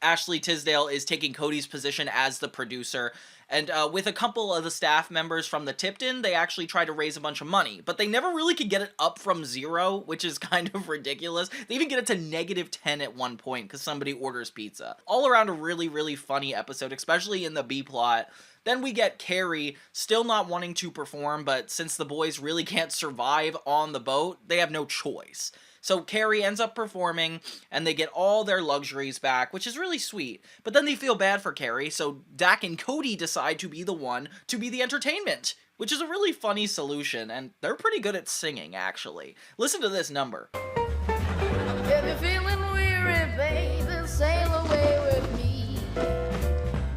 Ashley Tisdale is taking Cody's position as the producer, And with a couple of the staff members from the Tipton, they actually try to raise a bunch of money, but they never really could get it up from 0, which is kind of ridiculous. They even get it to -10 at one point because somebody orders pizza. All around a really, really funny episode, especially in the B-plot. Then we get Carrie still not wanting to perform, but since the boys really can't survive on the boat, they have no choice. So Carrie ends up performing, and they get all their luxuries back, which is really sweet. But then they feel bad for Carrie, so Zack and Cody decide to be the one to be the entertainment, which is a really funny solution, and they're pretty good at singing, actually. Listen to this number. If you're feeling weary, baby, sail away with me.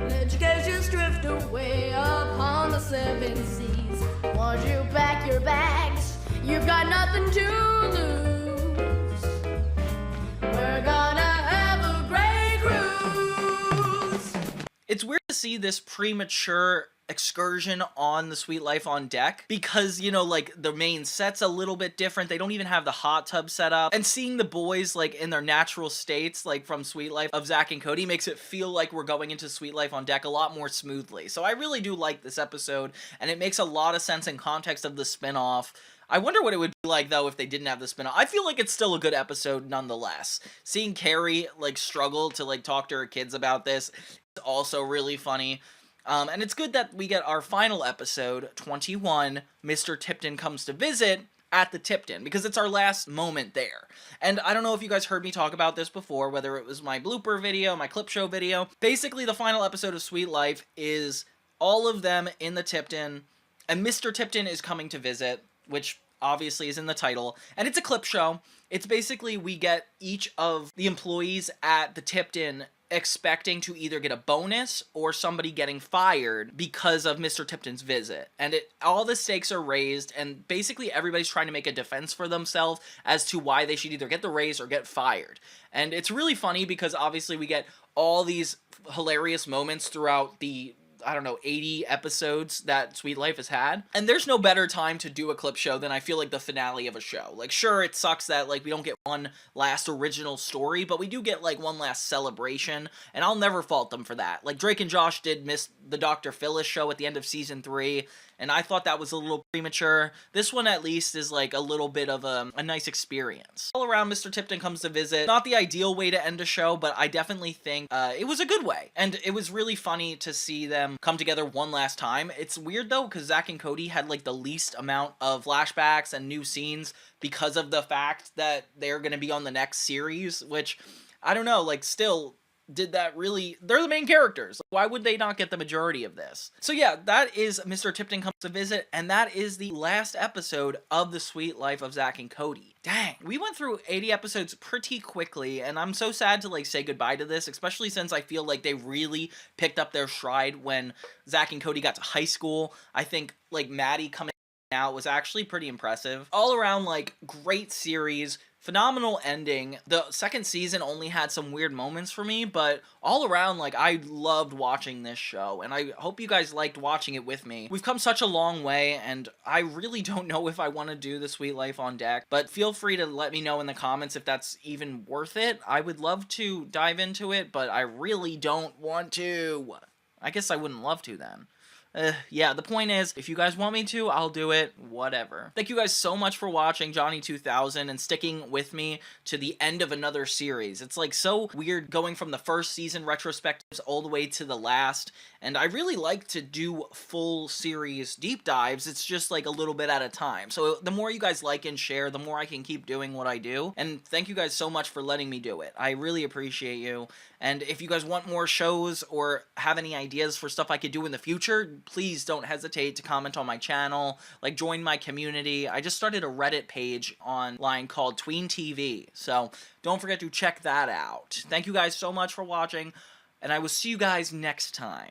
Let your cares just drift away upon the 7 seas. Once you pack your bags, you've got nothing to lose. We're gonna have a great cruise. It's weird to see this premature excursion on the Suite Life on Deck because, you know, like, the main set's a little bit different. They don't even have the hot tub set up, and seeing the boys, like, in their natural states, like, from Suite Life of Zack and Cody makes it feel like we're going into Suite Life on Deck a lot more smoothly. So I really do like this episode, and it makes a lot of sense in context of the spinoff. I wonder what it would be like, though, if they didn't have the spin-off. I feel like it's still a good episode nonetheless. Seeing Carrie, like, struggle to, like, talk to her kids about this is also really funny. And it's good that we get our final episode, 21, Mr. Tipton Comes to Visit, at the Tipton, because it's our last moment there. And I don't know if you guys heard me talk about this before, whether it was my blooper video, my clip show video. Basically, the final episode of Suite Life is all of them in the Tipton, and Mr. Tipton is coming to visit, which obviously is in the title, and it's a clip show. It's basically we get each of the employees at the Tipton expecting to either get a bonus or somebody getting fired because of Mr. Tipton's visit. And all the stakes are raised, and basically everybody's trying to make a defense for themselves as to why they should either get the raise or get fired. And it's really funny because obviously we get all these hilarious moments throughout the, I don't know, 80 episodes that Suite Life has had. And there's no better time to do a clip show than I feel like the finale of a show. Like, sure, it sucks that, like, we don't get one last original story, but we do get, like, one last celebration, and I'll never fault them for that. Like, Drake and Josh did miss the Dr. Phyllis show at the end of season 3, and I thought that was a little premature. This one, at least, is, like, a little bit of a nice experience. All around, Mr. Tipton Comes to Visit. Not the ideal way to end a show, but I definitely think it was a good way. And it was really funny to see them come together one last time. It's weird, though, because Zack and Cody had, like, the least amount of flashbacks and new scenes because of the fact that they're going to be on the next series, which, I don't know, like, still, did that really... They're the main characters. Why would they not get the majority of this? So yeah, that is Mr. Tipton Comes to Visit, and that is the last episode of The Suite Life of Zack and Cody. Dang, we went through 80 episodes pretty quickly, and I'm so sad to, like, say goodbye to this, especially since I feel like they really picked up their stride when Zack and Cody got to high school. I think, like, Maddie coming out was actually pretty impressive. All around, like, great series, phenomenal ending. The second season only had some weird moments for me, but all around, like, I loved watching this show, and I hope you guys liked watching it with me. We've come such a long way, and I really don't know if I want to do the Suite Life on Deck, but feel free to let me know in the comments if that's even worth it. I would love to dive into it, but I really don't want to. I guess I wouldn't love to then. Yeah, the point is, if you guys want me to, I'll do it, whatever. Thank you guys so much for watching Johnny 2000 and sticking with me to the end of another series. It's, like, so weird going from the first season retrospectives all the way to the last, and I really like to do full series deep dives. It's just, like, a little bit at a time. So the more you guys like and share, the more I can keep doing what I do, and thank you guys so much for letting me do it. I really appreciate you, and if you guys want more shows or have any ideas for stuff I could do in the future, please don't hesitate to comment on my channel, like, join my community. I just started a Reddit page online called Tween TV, so don't forget to check that out. Thank you guys so much for watching, and I will see you guys next time.